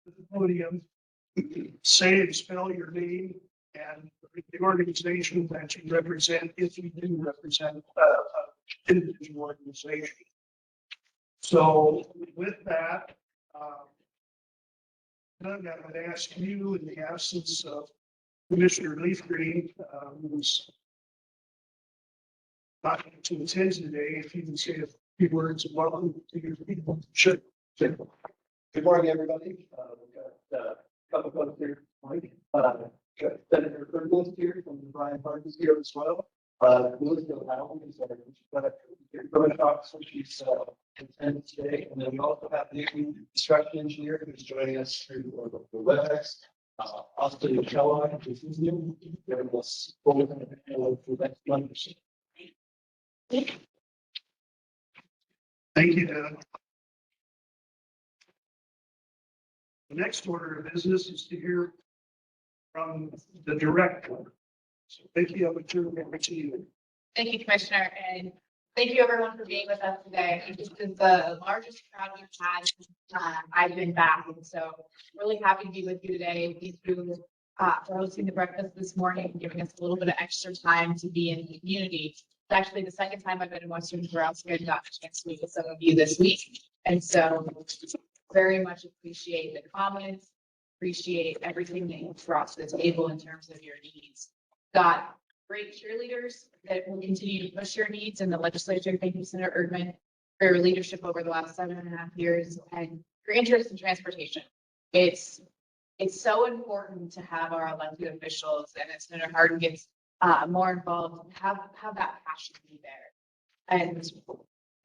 at the podium, say and spell your name and the organization that you represent, if you do represent an individual organization. So with that, Doug, I would ask you, in the absence of Commissioner Leafgreen, who's not going to attend today, if you can say a few words of welcome to your people. Sure. Good morning, everybody. We've got a couple of folks here. Got Senator Fergus here from Brian Parkins here as well. Louisville Howell is our government officer. She's attending today. And then we also have the construction engineer who's joining us through the WebEx. Austin Kellogg, who's new. Giving us full for that lunch. Thank you, Doug. The next order of business is to hear from the director. So Vicki, I would turn it over to you. Thank you, Commissioner, and thank you everyone for being with us today. This is the largest crowd we've had since I've been back, and so really happy to be with you today. Thank you for hosting the breakfast this morning and giving us a little bit of extra time to be in the community. It's actually the second time I've been in Western Nebraska and got a chance to meet with some of you this week, and so very much appreciate the comments, appreciate everything that you brought to the table in terms of your needs. Got great cheerleaders that will continue to push your needs in the legislature. Thank you, Senator Erdman, for your leadership over the last 7.5 years and your interest in transportation. It's so important to have our elected officials, and as Senator Hardin gets more involved, have that passion be there. And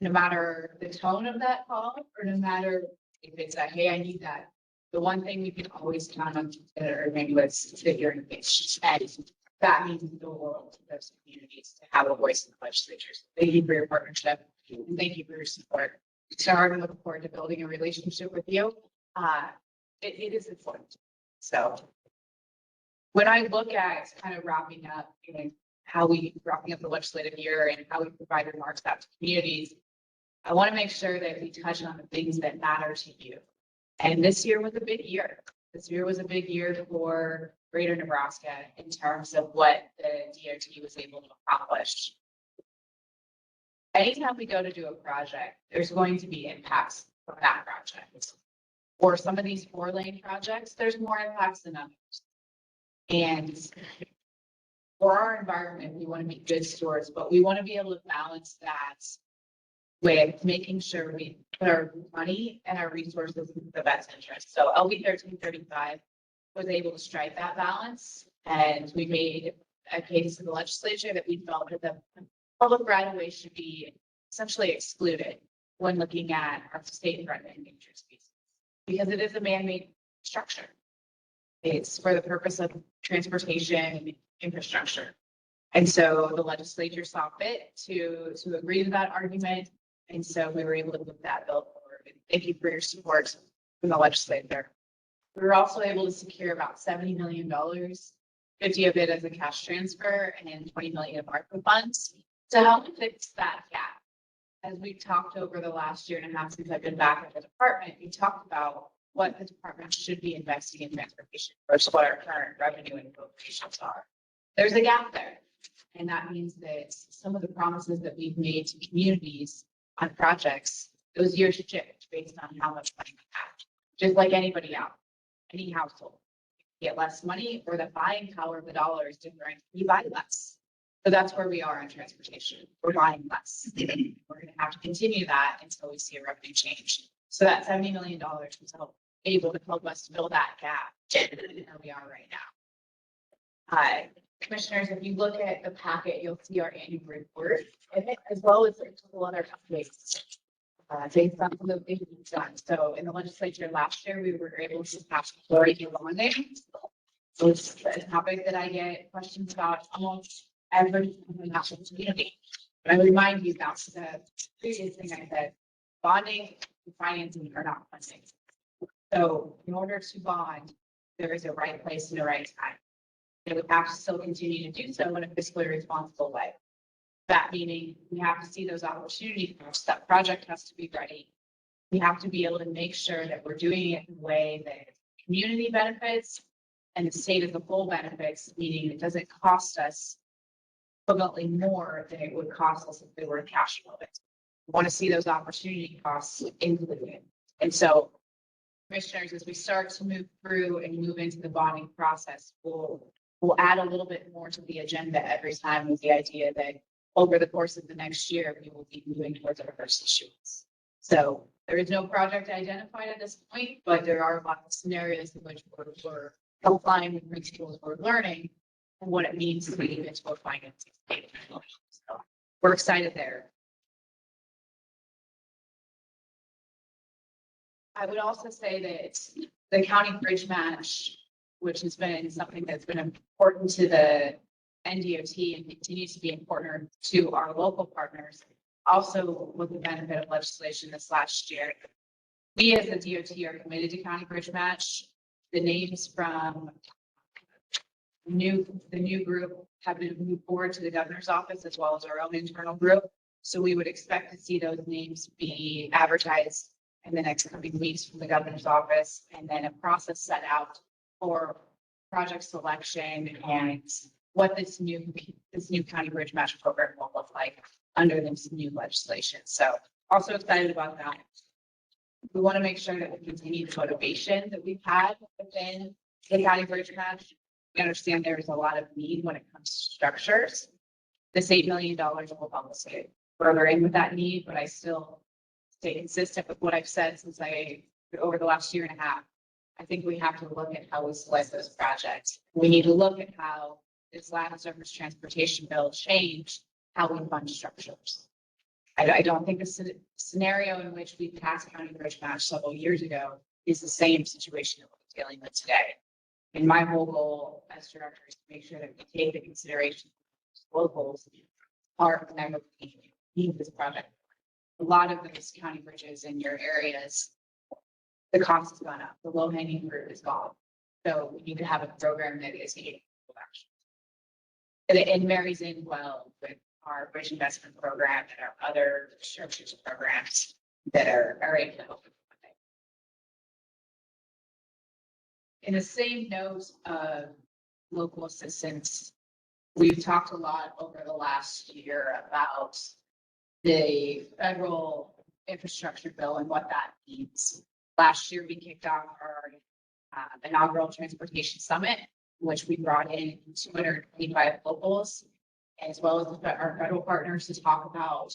no matter the tone of that call, or no matter if it's a, hey, I need that, the one thing we can always count on Senator Erdman was that you're engaged. And that means the world to those communities to have a voice in the legislature. So thank you for your partnership and thank you for your support. So I'm looking forward to building a relationship with you. It is important. So when I look at kind of wrapping up, wrapping up the legislative year and how we provide remarks out to communities, I want to make sure that we touch on the things that matter to you. And this year was a big year. This year was a big year for Greater Nebraska in terms of what the DOT was able to accomplish. Anytime we go to do a project, there's going to be impacts from that project. For some of these 4-lane projects, there's more impacts than others. And for our environment, we want to be good stewards, but we want to be able to balance that with making sure we put our money and our resources in the best interest. So LB 1335 was able to strike that balance, and we made a case in the legislature that we felt that the public right of way should be essentially excluded when looking at our state threatened endangered species, because it is a man-made structure. It's for the purpose of transportation and infrastructure. And so the legislature saw fit to agree to that argument. And so we were able to move that bill forward. And thank you for your support from the legislature. We were also able to secure about $70 million, 50 of it as a cash transfer and 20 million of ARPA funds to help fix that gap. As we've talked over the last 1.5 years since I've been back at the department, we talked about what the department should be investing in transportation versus what our current revenue and appropriations are. There's a gap there. And that means that some of the promises that we've made to communities on projects, those years shift based on how much money we have. Just like anybody else, any household, you get less money or the buying power of the dollar is different, you buy less. So that's where we are on transportation. We're buying less. We're going to have to continue that until we see a revenue change. So that $70 million was able to help us fill that gap where we are right now. Commissioners, if you look at the packet, you'll see our annual report in it, as well as a couple other updates based on some of the things we've done. So in the legislature last year, we were able to pass fluoride bonding. So it's a topic that I get questions about almost every national community. But I remind you about the previous thing I said, bonding and financing are not funding. So in order to bond, there is a right place and a right time. And we have to still continue to do so in a fiscally responsible way. That meaning we have to see those opportunities first. That project has to be ready. We have to be able to make sure that we're doing it in a way that community benefits and the state as a whole benefits, meaning it doesn't cost us equivalently more than it would cost us if we were cash flow. We want to see those opportunity costs included. And so, commissioners, as we start to move through and move into the bonding process, we'll add a little bit more to the agenda every time with the idea that over the course of the next year, we will be moving towards our first issuance. So there is no project identified at this point, but there are a lot of scenarios in which we're applying the principles we're learning and what it means to be into a financing. So we're excited there. I would also say that the county bridge match, which has been something that's been important to the NDOT and continues to be important to our local partners, also with the benefit of legislation this last year. We as the DOT are committed to county bridge match. The names from the new group have been moved forward to the governor's office as well as our own internal group. So we would expect to see those names be advertised in the next coming weeks from the governor's office, and then a process set out for project selection and what this new county bridge match program will look like under this new legislation. So also excited about that. We want to make sure that we continue the motivation that we've had within the county bridge match. We understand there's a lot of need when it comes to structures. This $8 million will help us get further in with that need, but I still stay consistent with what I've said since over the last year and a half. I think we have to look at how we select those projects. We need to look at how this land surface transportation bill changed how we fund structures. I don't think the scenario in which we passed county bridge match several years ago is the same situation that we're dealing with today. And my whole goal as director is to make sure that we take the consideration of locals part when we need this project. A lot of those county bridges in your areas, the cost has gone up, the low hanging fruit is gone. So we need to have a program that is action. And it marries in well with our bridge investment program and our other structures programs that are able to help. In the same note of local assistance, we've talked a lot over the last year about the federal infrastructure bill and what that means. Last year, we kicked off our inaugural transportation summit, which we brought in 225 locals, as well as our federal partners to talk about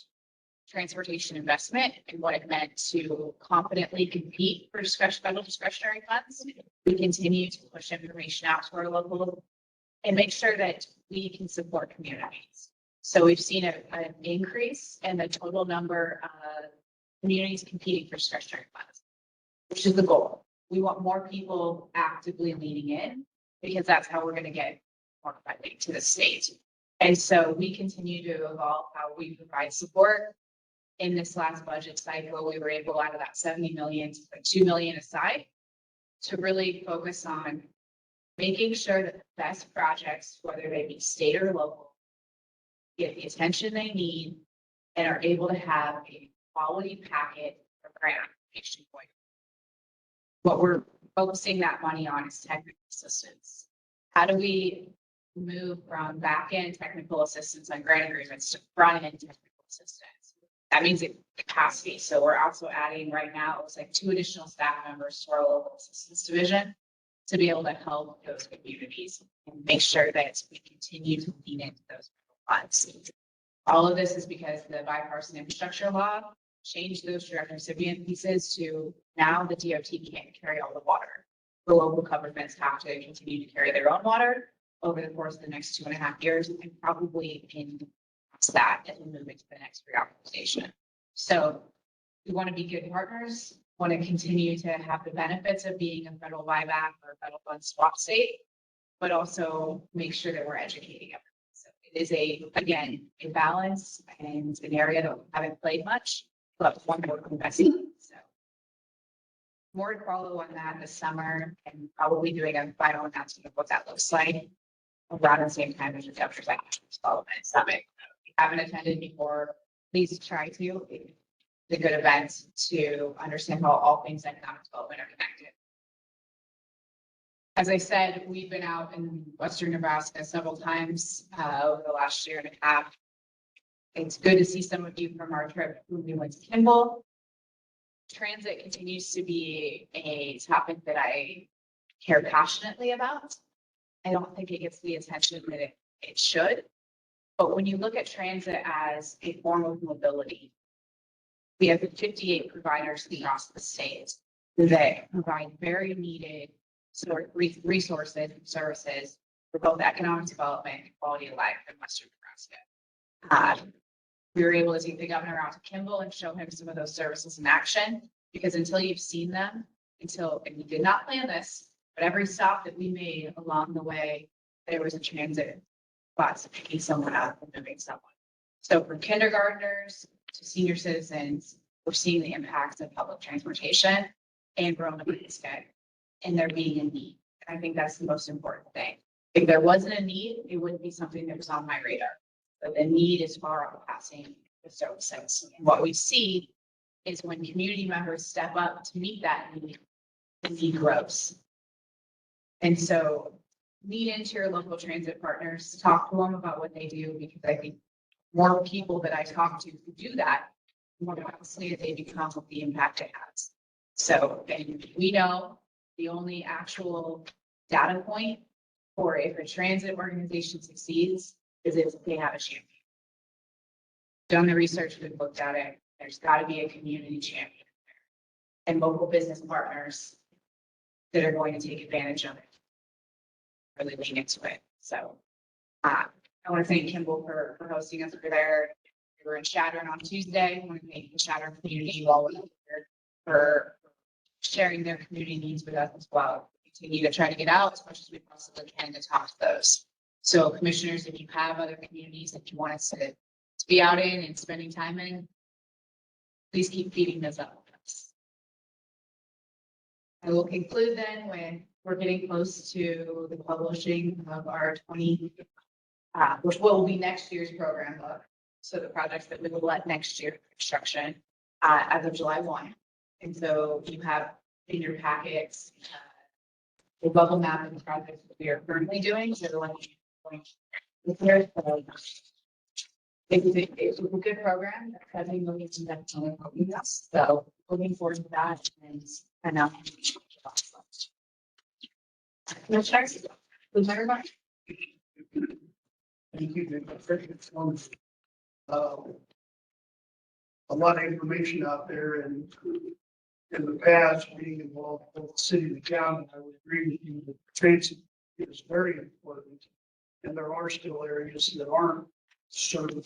transportation investment and what it meant to confidently compete for federal discretionary funds. We continue to push information out to our local and make sure that we can support communities. So we've seen an increase in the total number of communities competing for discretionary funds, which is the goal. We want more people actively leaning in because that's how we're going to get more funding to the state. And so we continue to evolve how we provide support. In this last budget cycle, we were able out of that 70 million to put 2 million aside to really focus on making sure that the best projects, whether they be state or local, get the attention they need and are able to have a quality packet for grant application point. What we're focusing that money on is technical assistance. How do we move from back-end technical assistance on grant agreements to front-end technical assistance? That means capacity. So we're also adding right now, it was like 2 additional staff members to our local assistance division to be able to help those communities and make sure that we continue to lean into those funds. All of this is because the bipartisan infrastructure law changed those direct recipient pieces to now the DOT can't carry all the water. The local governments have to continue to carry their own water over the course of the next 2.5 years and probably in that as we move into the next reauthorization. So we want to be good partners, want to continue to have the benefits of being a federal buyback or a federal fund swap state, but also make sure that we're educating everyone. So it is again, a balance and an area that we haven't played much, but one more investing. So more to follow on that this summer and probably doing a final announcement of what that looks like around the same time as the Governor's Action Development Summit. Haven't attended before, please try to. It's a good event to understand how all things economic development are connected. As I said, we've been out in western Nebraska several times over the last year and a half. It's good to see some of you from our trip when we went to Kimball. Transit continues to be a topic that I care passionately about. I don't think it gets the attention that it should. But when you look at transit as a form of mobility, we have 58 providers across the state that provide very needed sort of resources and services for both economic development and quality of life in western Nebraska. We were able to take the governor out to Kimball and show him some of those services in action, because until you've seen them, and we did not plan this, but every stop that we made along the way, there was a transit bus picking someone up and moving someone. So from kindergartners to senior citizens, we're seeing the impacts of public transportation and growing up and there being a need. And I think that's the most important thing. If there wasn't a need, it wouldn't be something that was on my radar. But the need is far outpacing the services. And what we see is when community members step up to meet that need, the need grows. And so lean into your local transit partners, talk to them about what they do, because I think more people that I talk to who do that, more likely they become the impact it has. So, and we know the only actual data point for if a transit organization succeeds is if they have a champion. Done the research, we've looked at it. There's got to be a community champion and local business partners that are going to take advantage of it, really lean into it. So I want to thank Kimball for hosting us over there. We were in Chadron on Tuesday. I want to thank the Chadron community while we're here for sharing their community needs with us as well. We continue to try to get out as much as we possibly can to talk to those. So commissioners, if you have other communities that you want us to be out in and spending time in, please keep feeding those up with us. I will conclude then when we're getting close to the publishing of our which will be next year's program book. So the projects that we will let next year construction as of July 1. And so you have in your packets the bubble map of the projects that we are currently doing. So the one it's a good program. $70 million investment. So looking forward to that and now. Commissioners, please everybody. Thank you, Nick. Very informative. A lot of information out there, and in the past, being involved with the city and the county, I would agree with you that transit is very important. And there are still areas that aren't served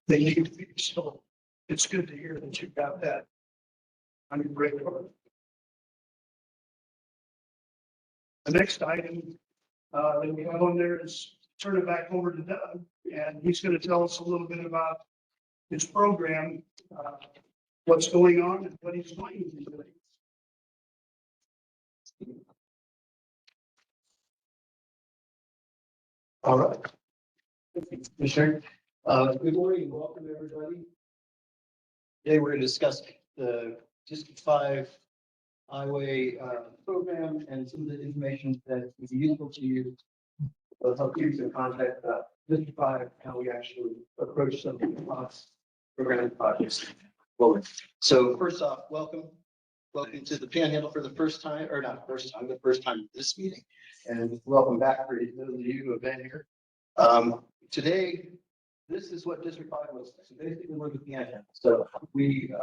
they need to be. So it's good to hear that you've got that on your radar. The next item that we have on there is turn it back over to Doug, and he's going to tell us a little bit about his program, what's going on and what he's going to be doing. All right. Commissioner, good morning and welcome everybody. Today we're going to discuss the District 5 highway program and some of the information that would be useful to you. Will help you to contact District 5, how we actually approach some of the program projects. So first off, welcome to the Panhandle for the first time, or not first time, the first time at this meeting. And welcome back for those of you who have been here. Today, this is what District 5 was. So basically, we're the Panhandle. So we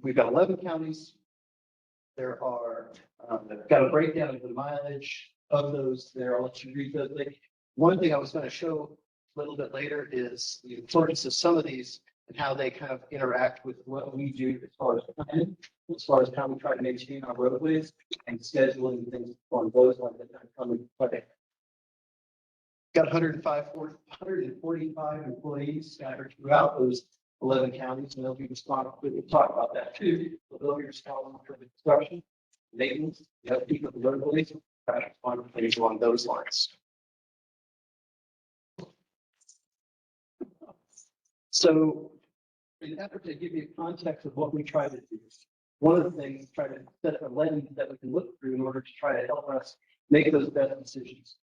we've got 11 counties. There are, got a breakdown of the mileage of those there. I'll let you read those. One thing I was going to show a little bit later is the importance of some of these and how they kind of interact with what we do as far as planning, as far as how we try to maintain our roadways and scheduling things on those lines that come into play. Got 145 employees scattered throughout those 11 counties, and they'll be responsible. We'll talk about that too. They'll be responsible for the construction, maintenance, the upkeep of the roadways, things along those lines. So, in an effort to give you context of what we try to do, one of the things, try to set a lens that we can look through in order to try to help us make those best decisions.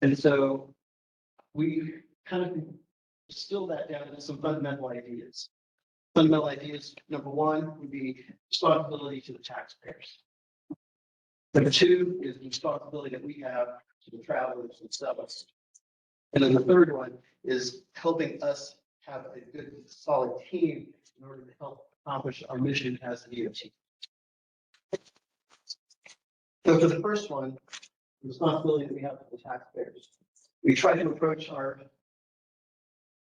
And so we kind of distill that down to some fundamental ideas. Fundamental ideas, number one, would be responsibility to the taxpayers. Number two is the responsibility that we have to the travelers themselves. And then the third one is helping us have a good, solid team in order to help accomplish our mission as the DOT. So for the first one, the responsibility that we have to the taxpayers, we try to approach our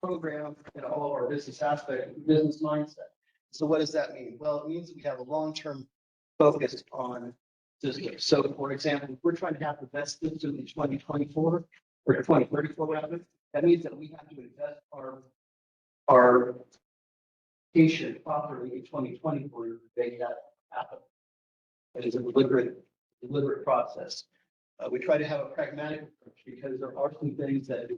program and all of our business aspects, business mindset. So what does that mean? Well, it means we have a long-term focus on systems. So for example, if we're trying to have the best system in 2024 or 2034 rather, that means that we have to invest our patient properly in 2024 to make that happen. It is a deliberate process. We try to have a pragmatic approach because there are some things that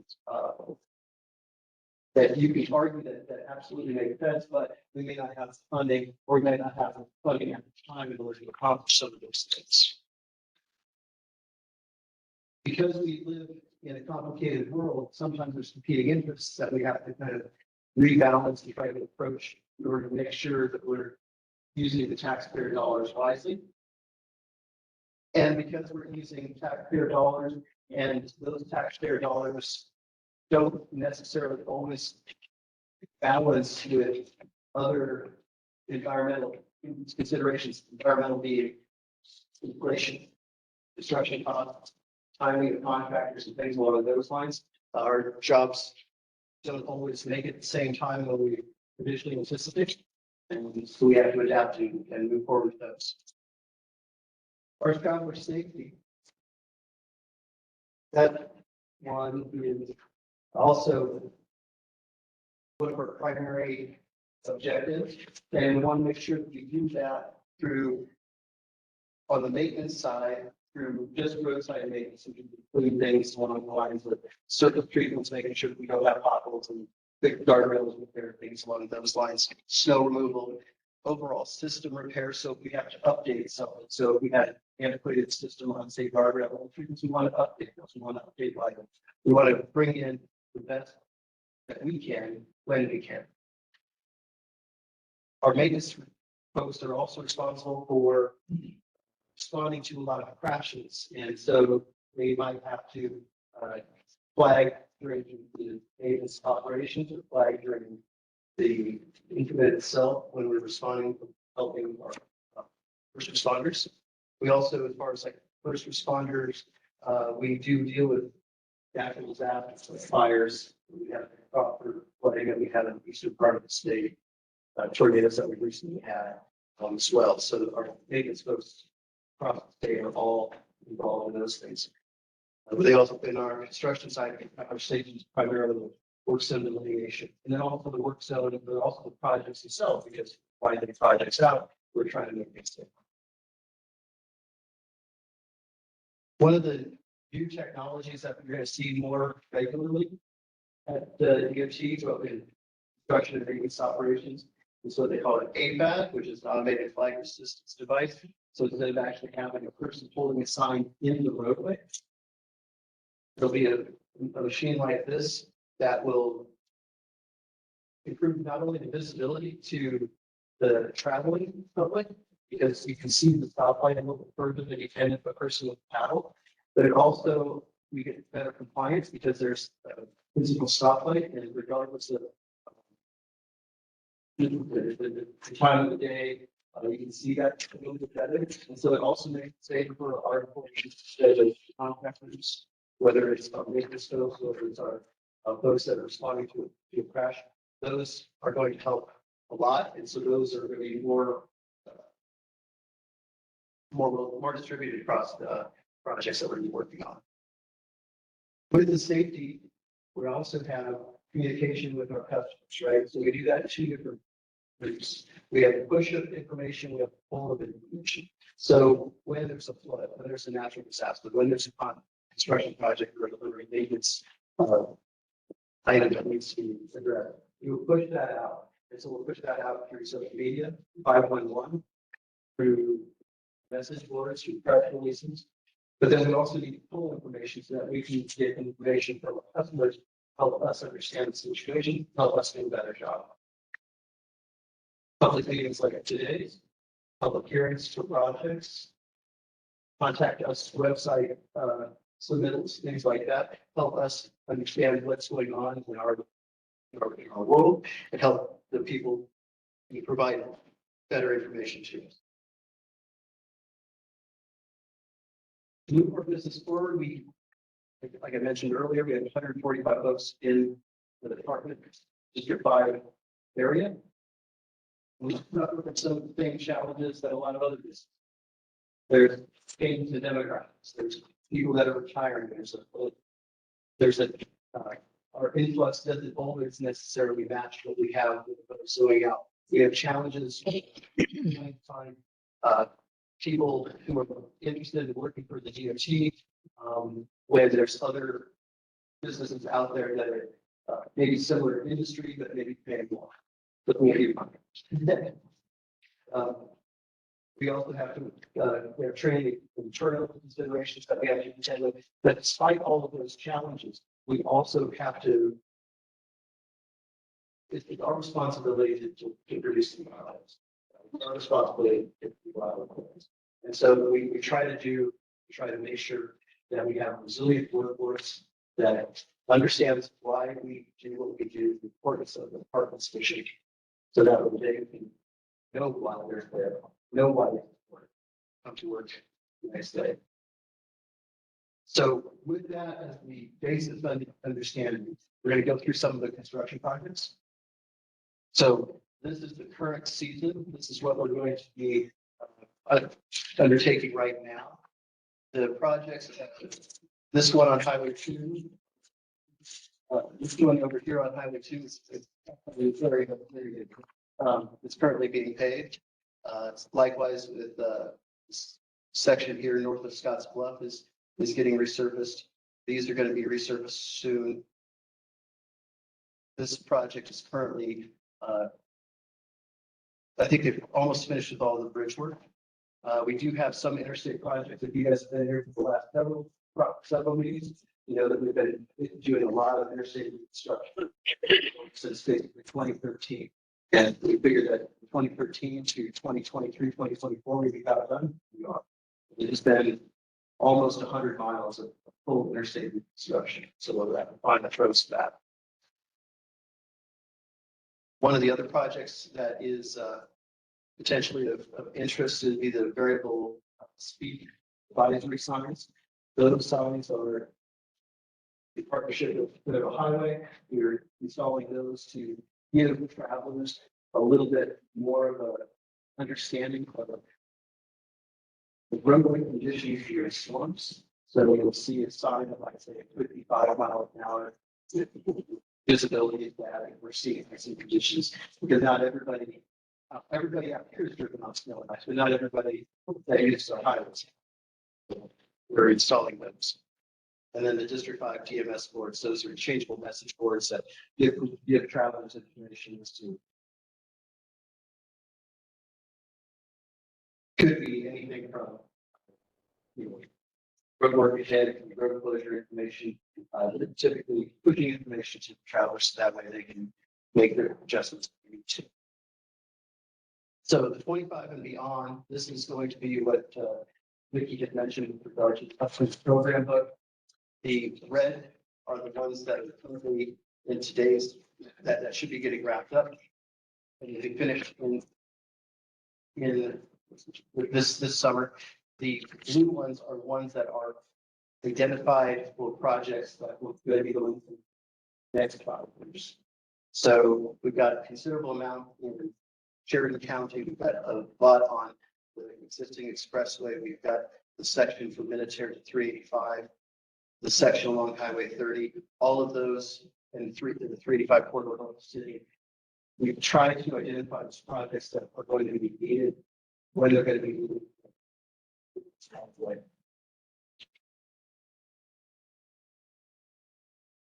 that you can argue that absolutely make sense, but we may not have funding or we may not have the funding at the time in order to accomplish some of those things. Because we live in a complicated world, sometimes there's competing interests that we have to kind of rebalance and try to approach in order to make sure that we're using the taxpayer dollars wisely. And because we're using taxpayer dollars and those taxpayer dollars don't necessarily always balance with other environmental considerations, environmental being inflation, construction costs, timing of contractors and things along those lines. Our jobs don't always make it at the same time when we traditionally anticipate. And so we have to adapt and move forward with those. Our traveler safety. That one is also one of our primary objectives. And we want to make sure that we do that through, on the maintenance side, through just roadside maintenance, including things along the lines with surface treatments, making sure that we don't have potholes and big guardrails repair, things along those lines, snow removal, overall system repair. So if we have to update something, so if we had an antiquated system on, say, guardrail treatments, we want to update those, we want to update like we want to bring in the best that we can when we can. Our maintenance folks are also responsible for responding to a lot of crashes, and so they might have to flag during the maintenance operations or flag during the incident itself when we're responding, helping our first responders. We also, as far as like first responders, we do deal with natural disasters like fires. We have proper flooding that we had in the eastern part of the state, tornadoes that we recently had as well. So our maintenance folks across the state are all involved in those things. But they also, in our construction side, our stations primarily work zone delineation, and then also the work zone, but also the projects themselves, because finding projects out, we're trying to make things safe. One of the new technologies that we're going to see more regularly at the DOT, so in construction and maintenance operations, is what they call an AFAD, which is an automated flag assistance device. So instead of actually having a person holding a sign in the roadway, there'll be a machine like this that will improve not only the visibility to the traveling public, because you can see the stoplight a little bit further than you can if a person with a paddle, but it also, we get better compliance because there's a physical stoplight, and regardless of the time of the day, you can see that a little bit better. And so it also makes it safer for our employees, the contractors, whether it's our maintenance folks, whether it's our folks that are responding to a crash. Those are going to help a lot. And so those are going to be more distributed across the projects that we're working on. With the safety, we also have communication with our customers, right? So we do that in two different groups. We have push of information, we have pull of information. So when there's a flood, when there's a natural disaster, when there's a construction project or delivery maintenance item that needs to be addressed, you will push that out. And so we'll push that out through social media, 511. through message boards, through press releases. But then we also need to pull information so that we can get information from our customers, help us understand the situation, help us do a better job. Public meetings like today's, public hearings for projects, contact us, website, submittals, things like that, help us understand what's going on in our world and help the people provide better information to us. To move our business forward, like I mentioned earlier, we have 145 folks in the department, District 5 area. We suffer some of the same challenges that a lot of other businesses. There's change in demographics. There's people that are retiring. Our influx doesn't always necessarily match what we have with folks going out. We have challenges trying to find people who are interested in working for the DOT, where there's other businesses out there that are maybe similar industry, but maybe paying more. But we also have to, we have training and turnover considerations that we have to contend with. But despite all of those challenges, we also have to, it's our responsibility to produce the products. It's our responsibility to provide products. And so we try to make sure that we have a resilient workforce that understands why we do what we do, the importance of the department's mission, so that they can know why they're there, know why they come to work the next day. So with that as the basis of understanding, we're going to go through some of the construction projects. So this is the current season. This is what we're going to be undertaking right now. The projects, this one on Highway 2, this one over here on Highway 2 is very good. It's currently being paved. Likewise with this section here north of Scotts Bluff is getting resurfaced. These are going to be resurfaced soon. This project is currently, I think they've almost finished with all the bridge work. We do have some interstate projects. If you guys have been here for the last several meetings, you know that we've been doing a lot of interstate construction since basically 2013. And we figured that 2013 to 2023, 2024, we got it done. It has been almost 100 miles of full interstate construction. So we'll have to find the throws of that. One of the other projects that is potentially of interest would be the variable speed advisory signs. Those signs are the partnership with Federal Highway. We're installing those to give travelers a little bit more of a understanding of the roadway conditions during storms. So you'll see a sign of, like, say, 55 miles an hour visibility is bad, and we're seeing some conditions because not everybody out here is driven on snow and ice, but not everybody that uses our highways. We're installing those. And then the District 5 TMS boards, those are changeable message boards that give travelers information as to could be anything from, road work ahead, road closure information, typically pushing information to the travelers so that way they can make their adjustments. So the 25 and beyond, this is going to be what Vicki had mentioned with regard to the upfront program book. The red are the ones that are currently in today's, that should be getting wrapped up. And if you finish in this summer, the blue ones are ones that are identified for projects that will be going through the next 5 years. So we've got a considerable amount in Sheridan County. We've got a lot on the existing expressway. We've got the section from Minutair to 385, the section along Highway 30, all of those in the 385 corridor of the city. We've tried to identify those projects that are going to be needed, when they're going to be needed.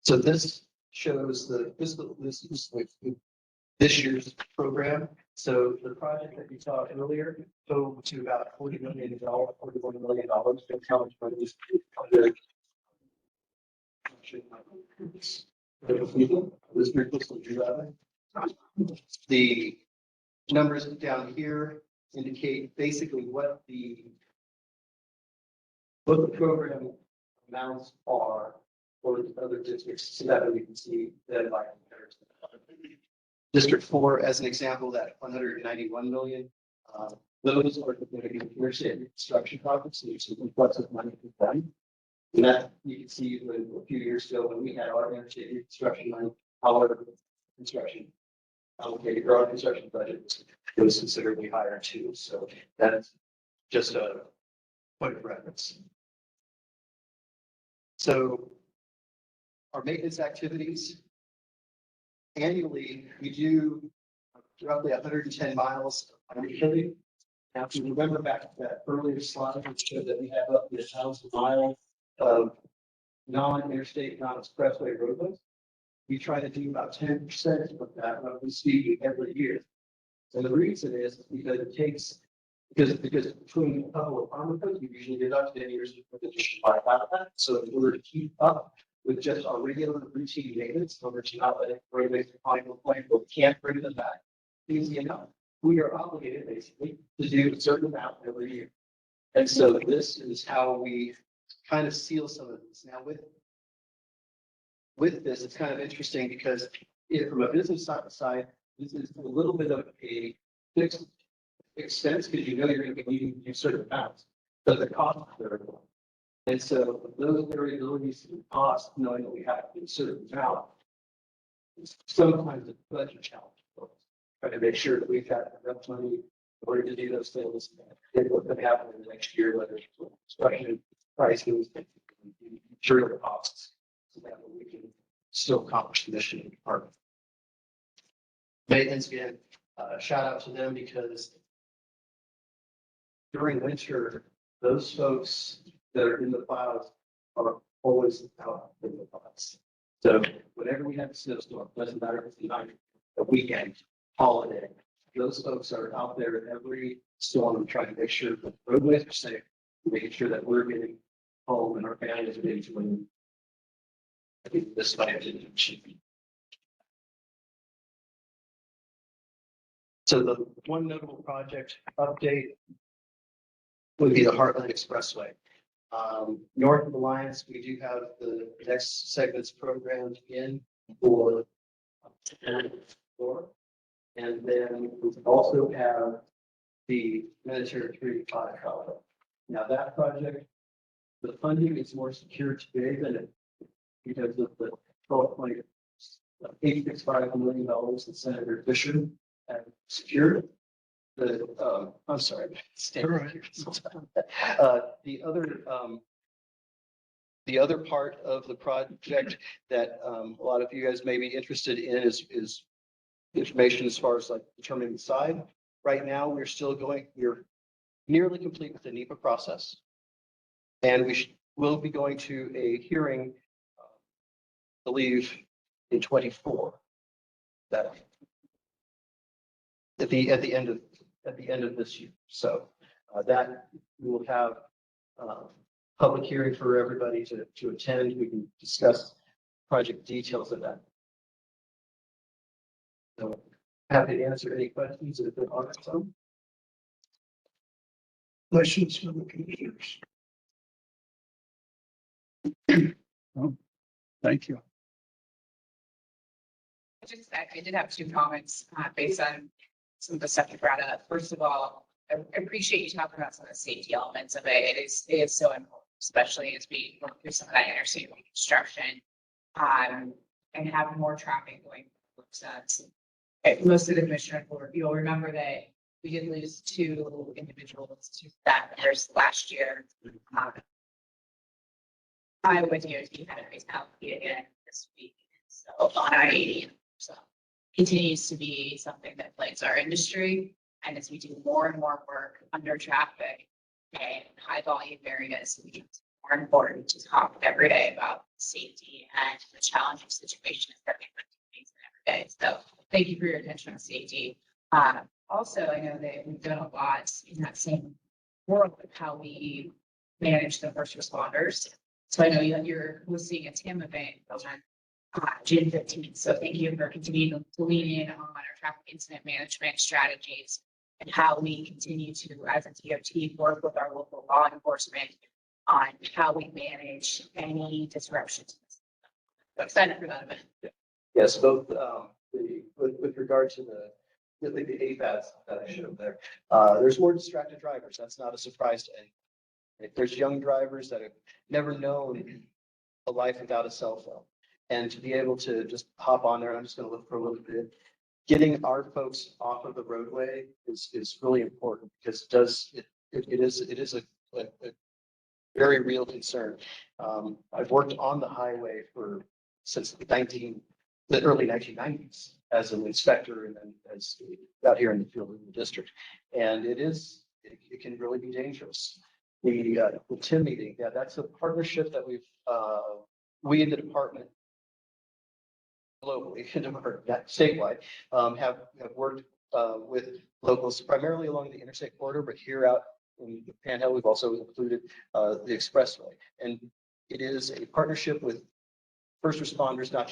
So this shows the fiscal, this is like this year's program. So the project that you saw earlier totaled to about $40 million, $41 million. That's how much money is under. The numbers down here indicate basically what the program amounts are for the other districts, so that we can see that by comparison. District 4, as an example, that 191 million, those are going to be interstate construction projects, so there's some lots of money for them. And that you can see when a few years ago when we had our interstate construction money, our construction allocated, our construction budget was considerably higher too. So that's just a point of reference. So our maintenance activities, annually, we do roughly 110 miles annually. Now, if you remember back to that earlier slide, which showed that we have up to 1,000 miles of non-interstate, non-expressway roadways. We try to do about 10% of that roughly speaking every year. And the reason is because it takes, because between a couple of farm codes, we usually deduct 10 years of addition by that. So in order to keep up with just our regular routine maintenance, in order to not let it roadways decline to a point where we can't bring them back, easy enough. We are obligated basically to do a certain amount every year. And so this is how we kind of seal some of this. Now with this, it's kind of interesting because from a business side, this is a little bit of a fixed expense because you know you're going to be needing to do certain amounts, but the cost is variable. And so those variabilities in cost, knowing that we have to do a certain amount, is sometimes a budget challenge. Try to make sure that we've got enough money in order to do those things and what can happen in the next year, whether it's construction, pricing, material costs, so that we can still accomplish the mission of the department. Maintenance, again, shout out to them because during winter, those folks that are in the clouds are always out in the clouds. So whenever we have a snowstorm, doesn't matter if it's a night, a weekend, holiday, those folks are out there every storm trying to make sure that the roadways are safe, making sure that we're getting home and our families are getting to when I think this might should be. So the one notable project update would be the Heartland Expressway. North of Alliance, we do have the next segments programmed in for and then we also have the Mediterranean 3-5 project. Now that project, the funding is more secure today than it because of the $865 million that Senator Fisher had secured. I'm sorry, the other part of the project that a lot of you guys may be interested in is information as far as like determining the side. Right now, we're nearly complete with the NEPA process. And will be going to a hearing, I believe, in 24. That at the end of this year. So that we will have public hearing for everybody to attend. We can discuss project details of that. So happy to answer any questions if there are some. Questions from the commissioners? Thank you. I did have two comments based on some of the stuff you brought up. First of all, I appreciate you talking about some of the safety elements of it. It is so important, especially as we go through some of that interstate construction and have more traffic going. Most of the commissioners, you'll remember that we did lose 2 individuals to that last year. Iowa DOT had a fatality again this week, so on I-80. So continues to be something that plagues our industry. And as we do more and more work under traffic and high volume areas, it's more important to talk every day about safety and the challenging situations that we face every day. So thank you for your attention on safety. Also, I know that we've done a lot in that same world of how we manage the first responders. So I know you're hosting a TIM event on June 15th. So thank you for continuing to lean in on our traffic incident management strategies and how we continue to, as a DOT, work with our local law enforcement on how we manage any disruptions. So excited for that event. Yes, both, with regard to the APAS that I showed there, there's more distracted drivers. That's not a surprise to anyone. If there's young drivers that have never known a life without a cell phone, and to be able to just hop on there, I'm just going to look for a little bit. Getting our folks off of the roadway is really important because it is a very real concern. I've worked on the highway since the early 1990s as an inspector and then as out here in the field in the district, and it can really be dangerous. The TIM meeting, yeah, that's a partnership that we in the department globally, statewide, have worked with locals primarily along the interstate corridor, but here out in the Panhandle, we've also included the expressway. And it is a partnership with first responders, not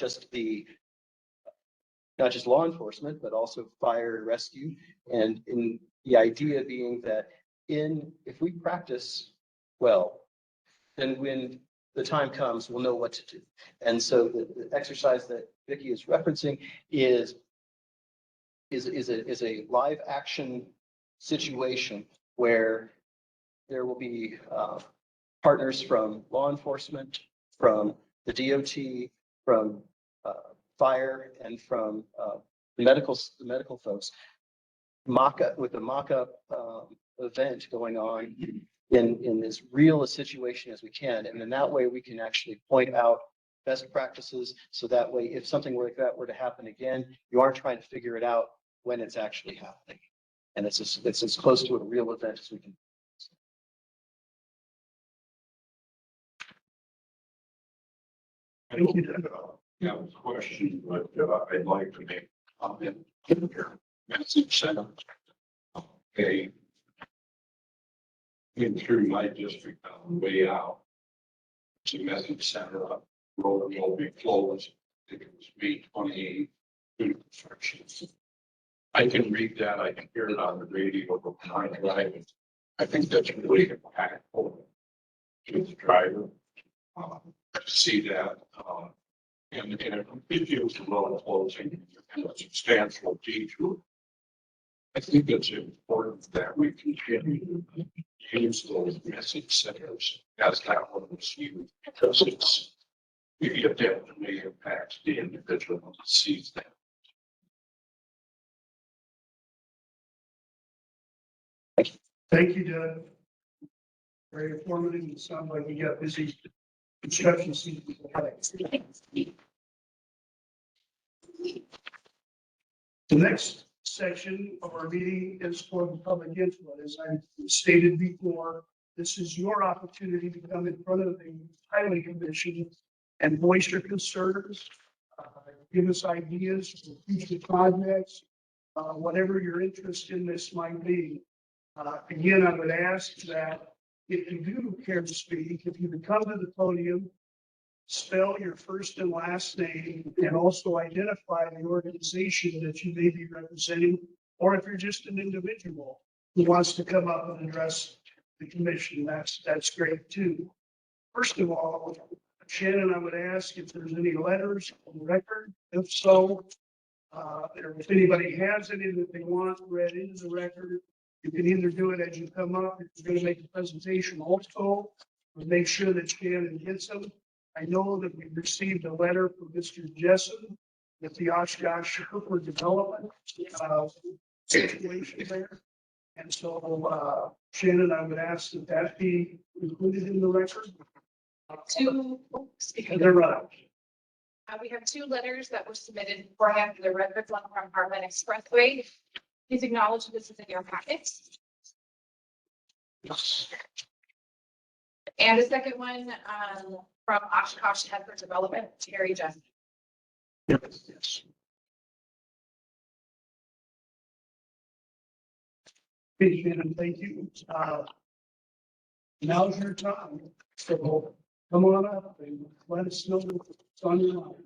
just law enforcement, but also fire and rescue. And in the idea being that if we practice well, then when the time comes, we'll know what to do. And so the exercise that Vicki is referencing is a live action situation where there will be partners from law enforcement, from the DOT, from fire, and from the medical folks. With a mock-up event going on in as real a situation as we can. And in that way, we can actually point out best practices. So that way, if something like that were to happen again, you aren't trying to figure it out when it's actually happening. And it's as close to a real event as we can. Thank you. That was a question, but I'd like to make a comment here. Message sent. Okay. In through my district on the way out. It's a message center up, road will be closed. I think it was May 28th. Due to construction. I can read that, I can hear it on the radio behind driving. I think that's really impactful to the driver. To see that, and it feels a little closing, and a substantial detour. I think it's important that we continue to use those message centers as that one was used because it definitely impacts the individual who sees that. Thank you, Doug. Very informative. It sounds like we got busy construction season. The next section of our meeting is for the public input. As I stated before, this is your opportunity to come in front of the Highway Commission and voice your concerns, give us ideas for future projects, whatever your interest in this might be. Again, I would ask that if you do care to speak, if you would come to the podium, spell your first and last name, and also identify the organization that you may be representing, or if you're just an individual who wants to come up and address the commission, that's great too. First of all, Shannon, I would ask if there's any letters on the record. If so, or if anybody has any that they want read into the record, you can either do it as you come up. If you're going to make a presentation also, make sure that Shannon gets them. I know that we've received a letter from Mr. Jessen with the Oshkosh Hooper Development situation there. And so, Shannon, I would ask that that be included in the record. They're right. We have two letters that were submitted beforehand for the records, one from Heartland Expressway. Please acknowledge this is in your packet. And the second one from Oshkosh Hooper Development, Terry Jessen. Yes. Hey, Shannon, thank you. Now's your time. So come on up and let us know what's on your mind.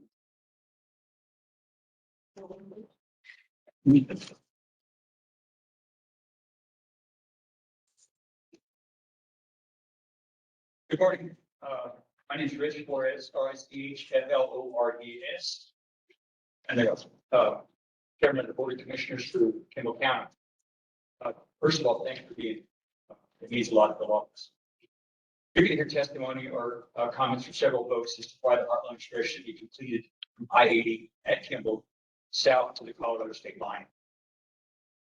Good morning. My name is Rich Flores, RICHFLORES. And I'm Chairman of the Board of Commissioners for Kimball County. First of all, thanks for being, it means a lot to the office. You're going to hear testimony or comments from several folks as to why the Heartland Express should be completed from I-80 at Kimball south to the Colorado state line.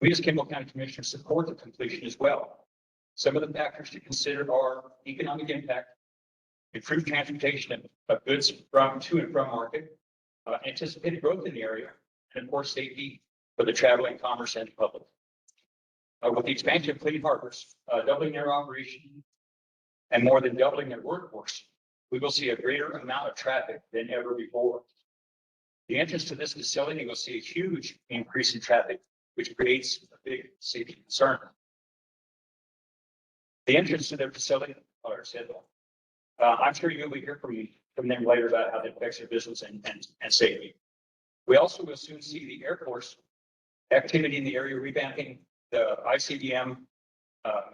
We as Kimball County Commissioners support the completion as well. Some of the factors to consider are economic impact, improved transportation of goods from to and from market, anticipated growth in the area, and of course, safety for the traveling commerce and public. With the expansion of Clean Harbors, doubling their operation and more than doubling their workforce, we will see a greater amount of traffic than ever before. The entrance to this facility will see a huge increase in traffic, which creates a big safety concern. The entrance to their facility, I'm sure you'll hear from them later about how that affects their business and safety. We also will soon see the Air Force activity in the area revamping the ICBM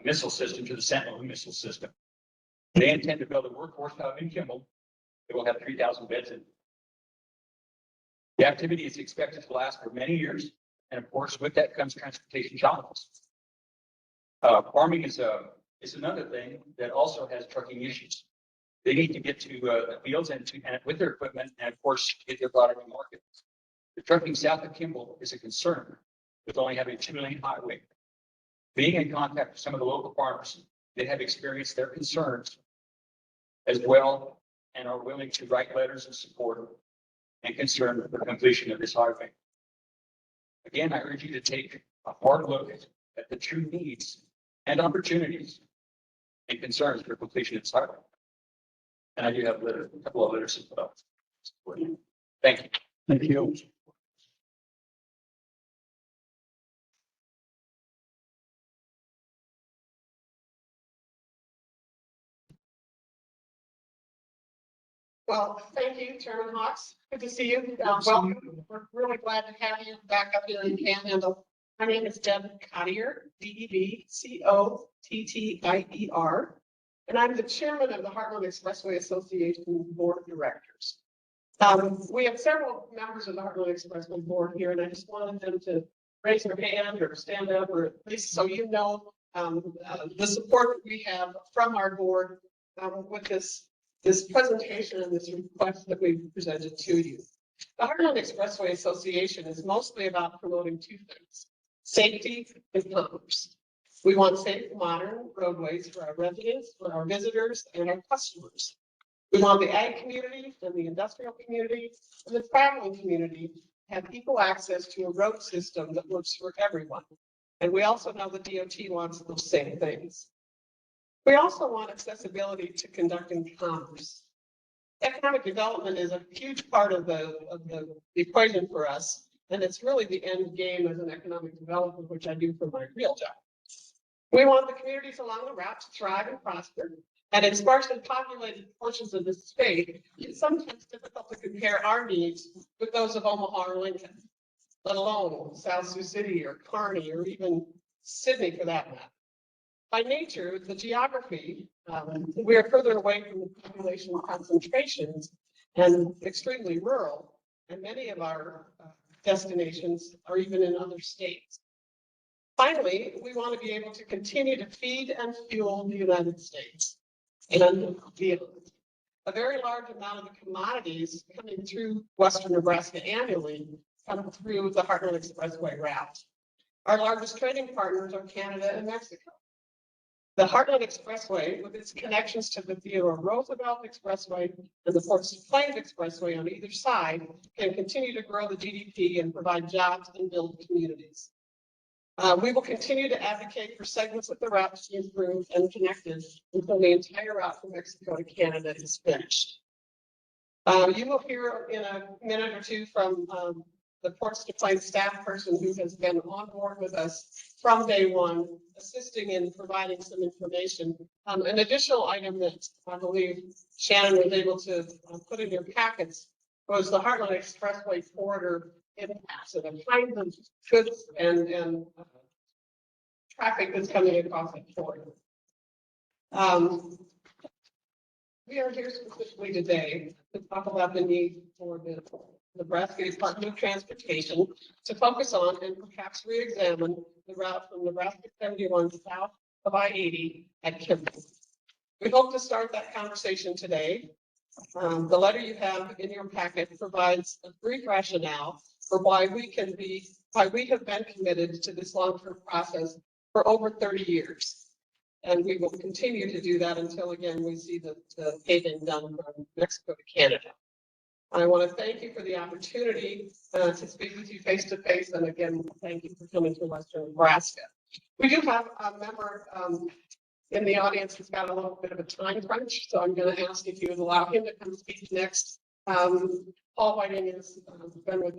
missile system to the Sentinel missile system. They intend to build a workforce hub in Kimball that will have 3,000 beds in. The activity is expected to last for many years, and of course, with that comes transportation challenges. Farming is another thing that also has trucking issues. They need to get to the fields and with their equipment, and of course, get their product to market. The trucking south of Kimball is a concern with only having a 2-lane highway. Being in contact with some of the local farmers, they have experienced their concerns as well and are willing to write letters of support and concern for the completion of this highway. Again, I urge you to take a hard look at the true needs and opportunities and concerns for completion of this highway. And I do have a couple of letters of support. Thank you. Thank you. Well, thank you, Chairman Hawks. Good to see you. Welcome. We're really glad to have you back up here in Panhandle. My name is Deb Cottier, DEBCOTTIER, and I'm the chairman of the Heartland Expressway Association Board of Directors. We have several members of the Heartland Expressway Board here, and I just wanted them to raise their hand or stand up, or at least so you know the support that we have from our board with this presentation and this request that we've presented to you. The Heartland Expressway Association is mostly about promoting two things: safety and commerce. We want safe, modern roadways for our residents, for our visitors, and our customers. We want the ag community and the industrial community and the traveling community to have equal access to a road system that works for everyone. And we also know the DOT wants those same things. We also want accessibility to conducting commerce. Economic development is a huge part of the equation for us, and it's really the end game as an economic developer, which I do for my real job. We want the communities along the route to thrive and prosper, and in sparsely populated portions of the state, it's sometimes difficult to compare our needs with those of Omaha or Lincoln, let alone South Sioux City or Kearney or even Sydney for that matter. By nature, the geography, we are further away from the population concentrations and extremely rural, and many of our destinations are even in other states. Finally, we want to be able to continue to feed and fuel the United States. And a very large amount of the commodities coming through Western Nebraska annually come through the Heartland Expressway route. Our largest trading partners are Canada and Mexico. The Heartland Expressway, with its connections to the Theodore Roosevelt Expressway and the Fort St. Plains Expressway on either side, can continue to grow the GDP and provide jobs and build communities. We will continue to advocate for segments of the route to be improved and connected until the entire route from Mexico to Canada is finished. You will hear in a minute or two from the Ports to Plains staff person who has been on board with us from day one, assisting in providing some information. An additional item that I believe Shannon was able to put in your packets was the Heartland Expressway corridor impacts and the kinds of goods and traffic that's coming across that corridor. We are here specifically today to talk about the need for the Nebraska Department of Transportation to focus on and perhaps re-examine the route from Nebraska 71 south of I-80 at Kimball. We hope to start that conversation today. The letter you have in your packet provides a brief rationale for why we have been committed to this long-term process for over 30 years. And we will continue to do that until, again, we see the paving done from Mexico to Canada. I want to thank you for the opportunity to speak with you face to face. And again, thank you for coming to Western Nebraska. We do have a member in the audience who's got a little bit of a time crunch. So I'm going to ask if you would allow him to come speak next. Paul Whiting has been with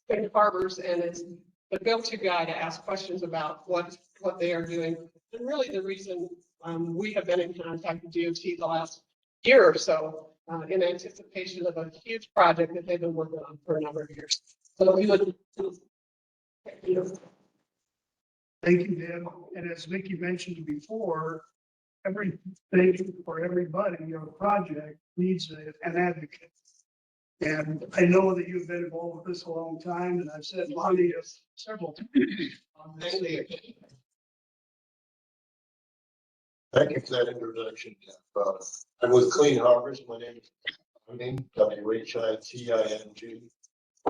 Twin Harbors and is the go-to guy to ask questions about what they are doing. And really the reason we have been in contact with DOT the last year or so in anticipation of a huge project that they've been working on for a number of years. So we would. Thank you, Deb. And as Vicki mentioned before, everything for everybody or project needs an advocate. And I know that you've been involved with this a long time, and I've said Lonnie several times on this. Thank you for that introduction. I'm with Clean Harbors. My name is WHITING.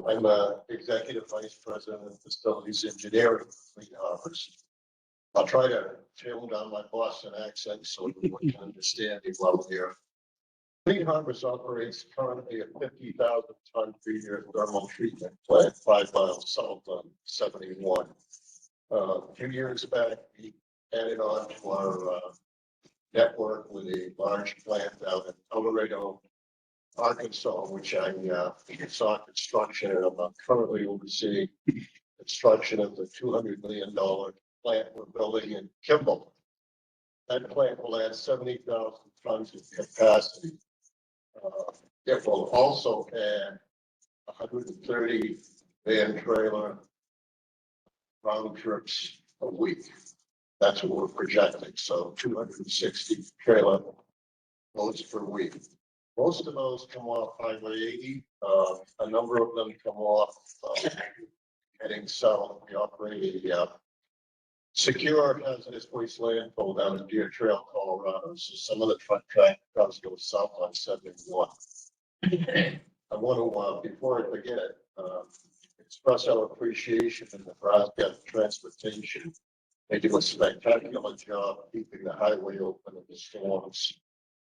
I'm Executive Vice President of Facilities Engineering for Clean Harbors. I'll try to tone down my Boston accent so everyone can understand me well here. Clean Harbors operates currently a 50,000 ton per year thermal treatment plant 5 miles south on 71. A few years back, we added on to our network with a large plant out in El Dorado, Arkansas, which I saw construction, and I'm currently overseeing construction of the $200 million plant we're building in Kimball. That plant will add 70,000 tons of capacity. It will also add 130 van trailer round trips a week. That's what we're projecting. So 260 trailer loads per week. Most of those come off Highway 80. A number of them come off heading south. We operate a secure hazardous waste landfill down in Deer Trail, Colorado. So some of the truck traffic does go south on 71. I want to, before I forget, express our appreciation in Nebraska Transportation. They do a spectacular job keeping the highway open in the storms.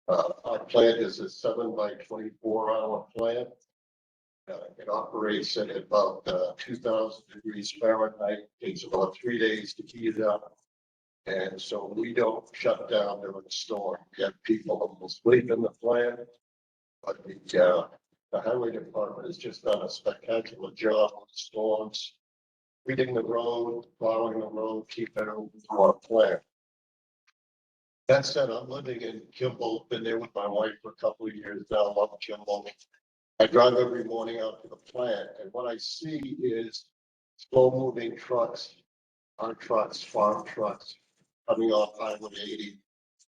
Our plant is a 7 by 24-hour plant. It operates at about 2,000 degrees Fahrenheit. It takes about 3 days to heat it up. And so we don't shut down during the storm. We have people who will sleep in the plant. But the highway department has just done a spectacular job with the storms. Reading the road, plowing the road, keeping it open to our plant. That said, I'm living in Kimball, been there with my wife for a couple of years now, love Kimball. I drive every morning out to the plant, and what I see is slow-moving trucks, our trucks, farm trucks, coming off Highway 80,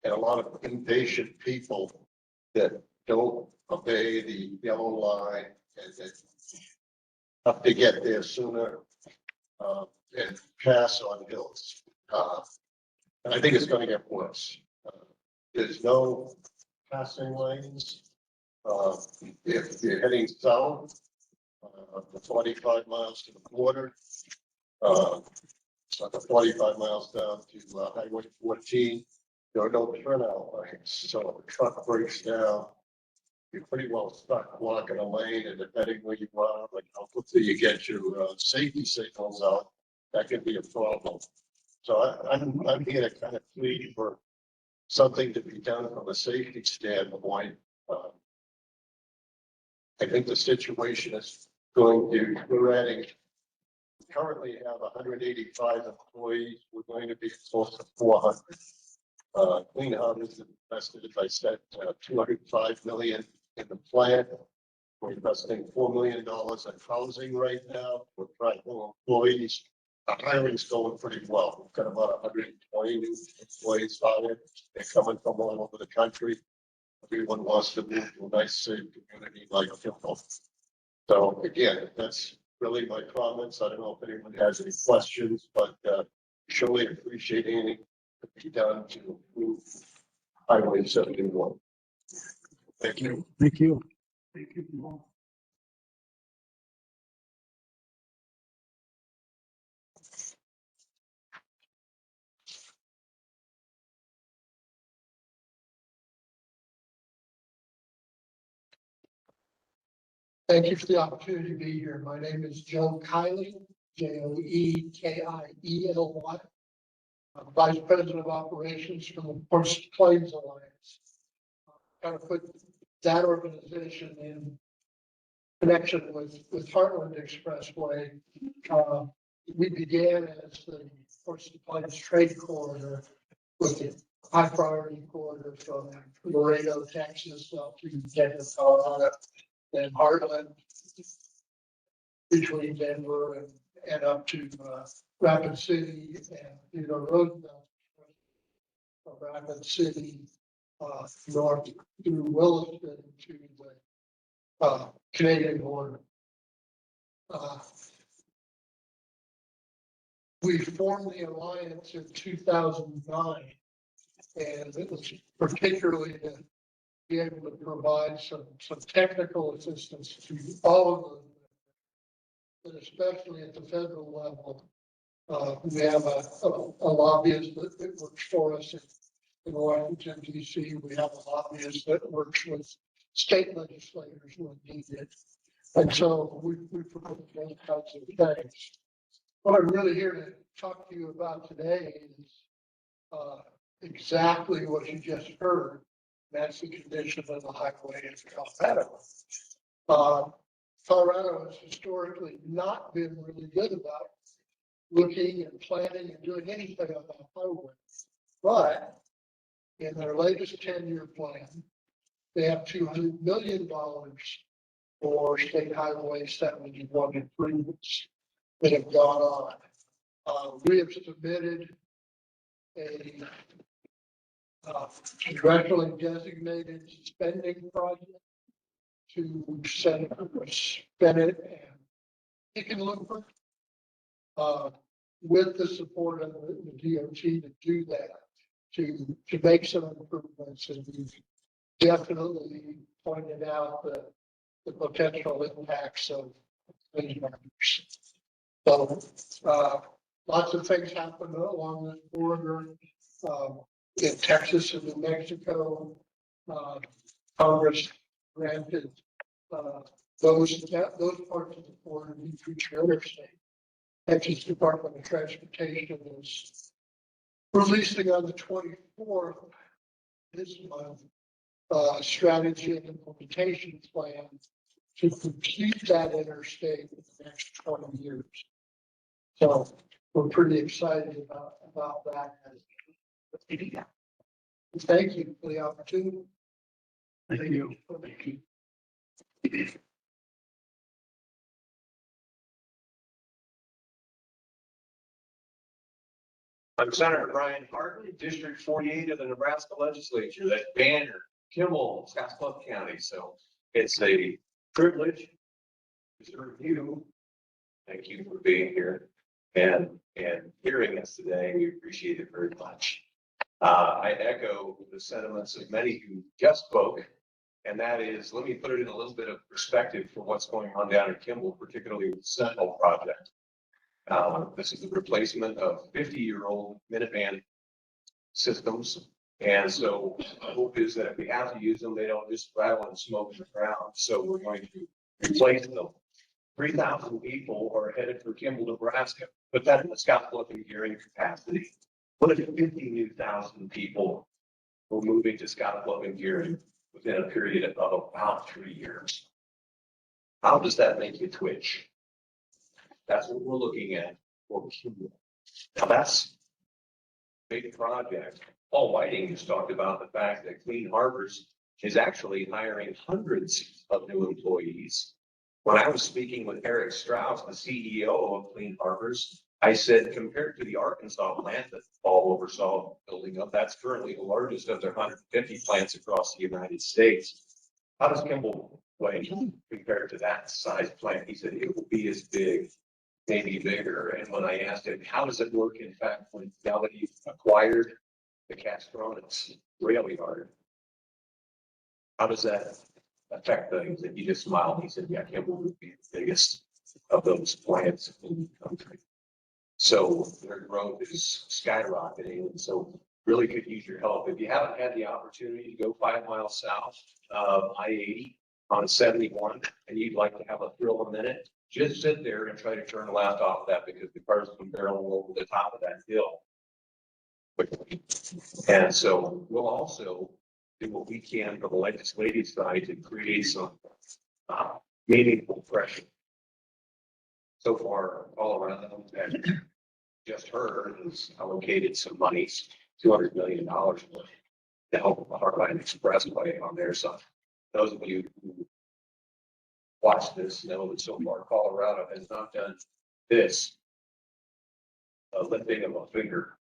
and a lot of impatient people that don't obey the yellow line and that have to get there sooner. And pass on hills. And I think it's going to get worse. There's no passing lanes. If you're heading south, the 45 miles to the border, the 45 miles down to Highway 14, there are no turnout lanes. So if a truck breaks down, you're pretty well stuck blocking a lane, and depending where you are, like how quickly you get your safety signals out, that could be a problem. So I'm here to kind of plead for something to be done from a safety standpoint. I think the situation is we're adding, currently have 185 employees. We're going to be close to 400. Clean Harbors invested, as I said, 205 million in the plant. We're investing $4 million in housing right now. We're trying more employees. The hiring's going pretty well. We've got about 120 new employees hired. They're coming from all over the country. Everyone wants to move to a nice safe community like Kimball. So again, that's really my comments. I don't know if anyone has any questions, but surely appreciate anything to be done to improve Highway 71. Thank you. Thank you. Thank you. Thank you for the opportunity to be here. My name is Joe Kiley, Joekiely. I'm Vice President of Operations from the Ports Plains Alliance. Kind of put that organization in connection with Heartland Expressway. We began as the Ports Plains Trade Corridor with the high priority corridor from Laredo, Texas, up to Denver, Colorado. Then Heartland between Denver and up to Rapid City and Roosevelt. From Rapid City north through Williston to the Canadian border. We formed the alliance in 2009, and it was particularly to be able to provide some technical assistance to all of them, but especially at the federal level. We have a lobbyist that works for us in Washington, D.C. We have a lobbyist that works with state legislators when needed. And so we promote those kinds of things. What I'm really here to talk to you about today is exactly what you just heard. That's the condition of the highway in Colorado. Colorado has historically not been really good about looking and planning and doing anything on that highway. But in their latest 10-year plan, they have $200 million for State Highway 71 improvements that have gone on. We have submitted a congressionally designated spending project to Senate and Hickenlooper with the support of the DOT to do that, to make some improvements. And we've definitely pointed out the potential impacts of these matters. So lots of things happen along this border. In Texas and New Mexico, Congress granted those parts of the border to future interstate. Texas Department of Transportation is releasing on the 24th this month strategy and implementation plan to complete that interstate in the next 20 years. So we're pretty excited about that. Thank you for the opportunity. Thank you. Thank you. I'm Senator Brian Hartley, District 48 of the Nebraska Legislature. That's Banner, Kimball, Scottsbluff County. So it's a privilege to serve you. Thank you for being here and hearing us today. We appreciate it very much. I echo the sentiments of many who just spoke, and that is, let me put it in a little bit of perspective for what's going on down in Kimball, particularly with the Sentinel project. This is the replacement of 50-year-old Minuteman systems. And so the hope is that if we have to use them, they don't just rattle and smoke in the ground. So we're going to replace them. 3,000 people are headed for Kimball, Nebraska. Put that in the Scottsbluff and Gearing capacity. What if 50,000 people were moving to Scottsbluff and Gearing within a period of about 3 years? How does that make you twitch? That's what we're looking at for Kimball. Now that's a big project. Paul Whiting has talked about the fact that Clean Harbors is actually hiring hundreds of new employees. When I was speaking with Eric Strauss, the CEO of Clean Harbors, I said, compared to the Arkansas plant that Paul oversaw building up, that's currently the largest of their 150 plants across the United States. How does Kimball weigh compared to that size plant? He said it will be as big, maybe bigger. And when I asked him, how does it work? In fact, when Fidelity acquired the Castronics rail yard, how does that affect things? And he just smiled. He said, yeah, Kimball would be the biggest of those plants in the country. So their growth is skyrocketing. And so really could use your help. If you haven't had the opportunity to go 5 miles south of I-80 on 71 and you'd like to have a thrill a minute, just sit there and try to turn left off that because the cars can barrel over the top of that hill quickly. And so we'll also do what we can from the legislative side to create some meaningful pressure. So far, Colorado that just heard has allocated some monies, $200 million to help the Heartland Expressway on their side. Those of you who watch this know that so far Colorado has not done this lifting of a finger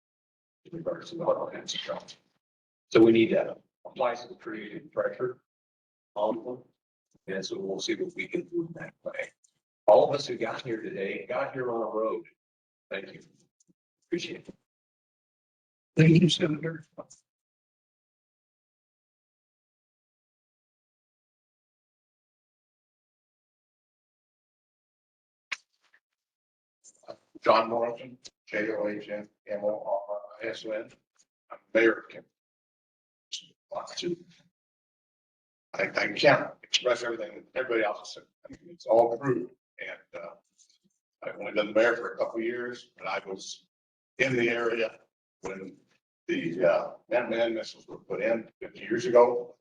in regards to the Heartland Expressway. So we need to apply some creative pressure on them. And so we'll see what we can do in that way. All of us who got here today got here on a road. Thank you. Appreciate it. Thank you, Senator. John Morrison, JOHNMORRISON. I'm mayor of Kimball. I can't express everything that everybody else has said. I mean, it's all true. And I've only been the mayor for a couple of years, but I was in the area when the man missiles were put in 50 years ago.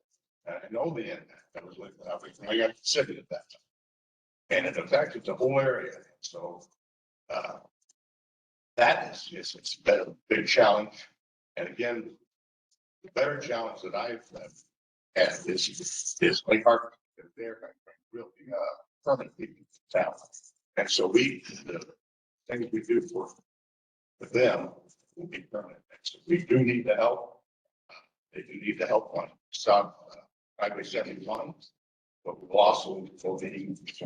And I know the impact that was with everything. I got sick at that time. And it affected the whole area. So that is, it's been a big challenge. And again, the better challenge that I've had is Lake Harbor. They're really permanent people town. And so the things we do for them will be permanent. And so we do need the help. They do need the help on Highway 71, but we'll also need some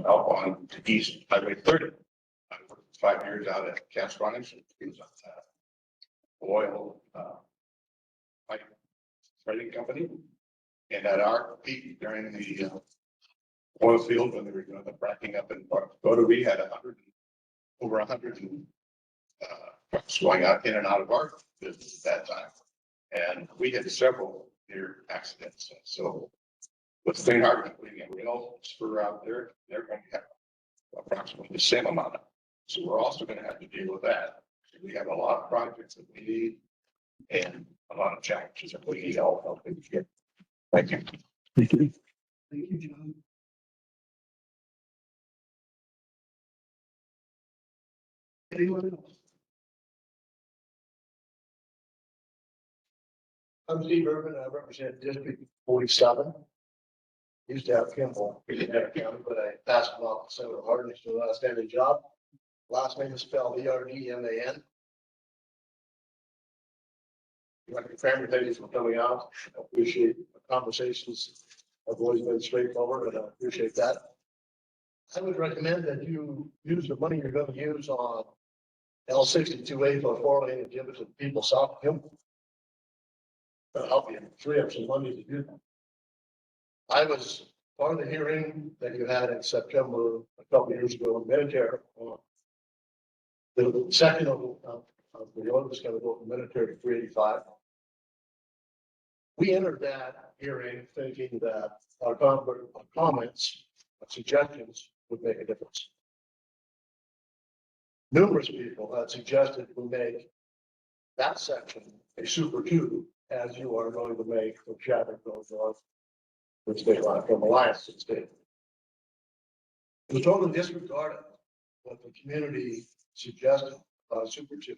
help on the East Highway 30. I worked 5 years out at Castronics. It was oil pipe threading company. And at our peak during the oil field when they were doing the fracking up in Dakota, we had over 100 trucks going out in and out of our business at that time. And we had several near accidents. So with Clean Harbors putting a rail spur out there, they're going to have approximately the same amount of. So we're also going to have to deal with that. We have a lot of projects that we need and a lot of challenges that we need help to get. Thank you. Thank you. Thank you, John. Anyone else? I'm Steve Urban. I represent District 47. Used to have Kimball in that county, but I passed him off to Senator Hardin. He's doing an outstanding job. Last name is spelled ERDMAN. Like the family, thank you for coming out. I appreciate the conversations. I've always been straightforward, and I appreciate that. I would recommend that you use the money you're going to use on L62A for 4 lane and give it to the people south of Kimball. That'll help you free up some money to do that. I was part of the hearing that you had in September a couple of years ago in Medicare. The second of the order was going to go from Medicare to 385. We entered that hearing thinking that our comments, our suggestions would make a difference. Numerous people had suggested we make that section a super 2, as you are going to make from Chadwick North, the state line from Alliance to the state. We totally disregarded what the community suggested, Super Two.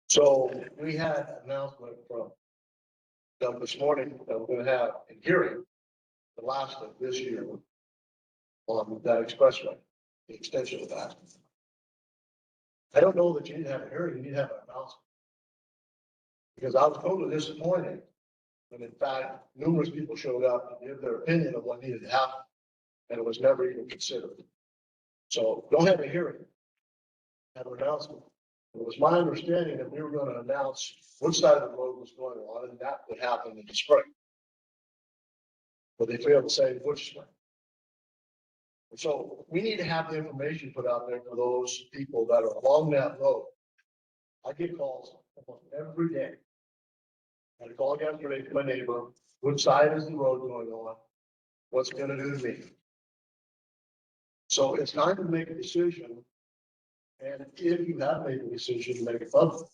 So we had an announcement from them this morning that we're gonna have a hearing, the last of this year, on that expressway, the extension of that. I don't know that you need to have a hearing, you need to have an announcement. Because I was totally disappointed when in fact numerous people showed up and gave their opinion of what needed to happen, and it was never even considered. So don't have a hearing, have an announcement. It was my understanding that we were going to announce which side of the road was going on, and that would happen in the spring. But they failed to say which spring. And so we need to have the information put out there for those people that are along that road. I get calls almost every day. I had a call yesterday to my neighbor, which side is the road going on? What's it gonna do to me? So it's time to make a decision. And if you have made a decision, make it public.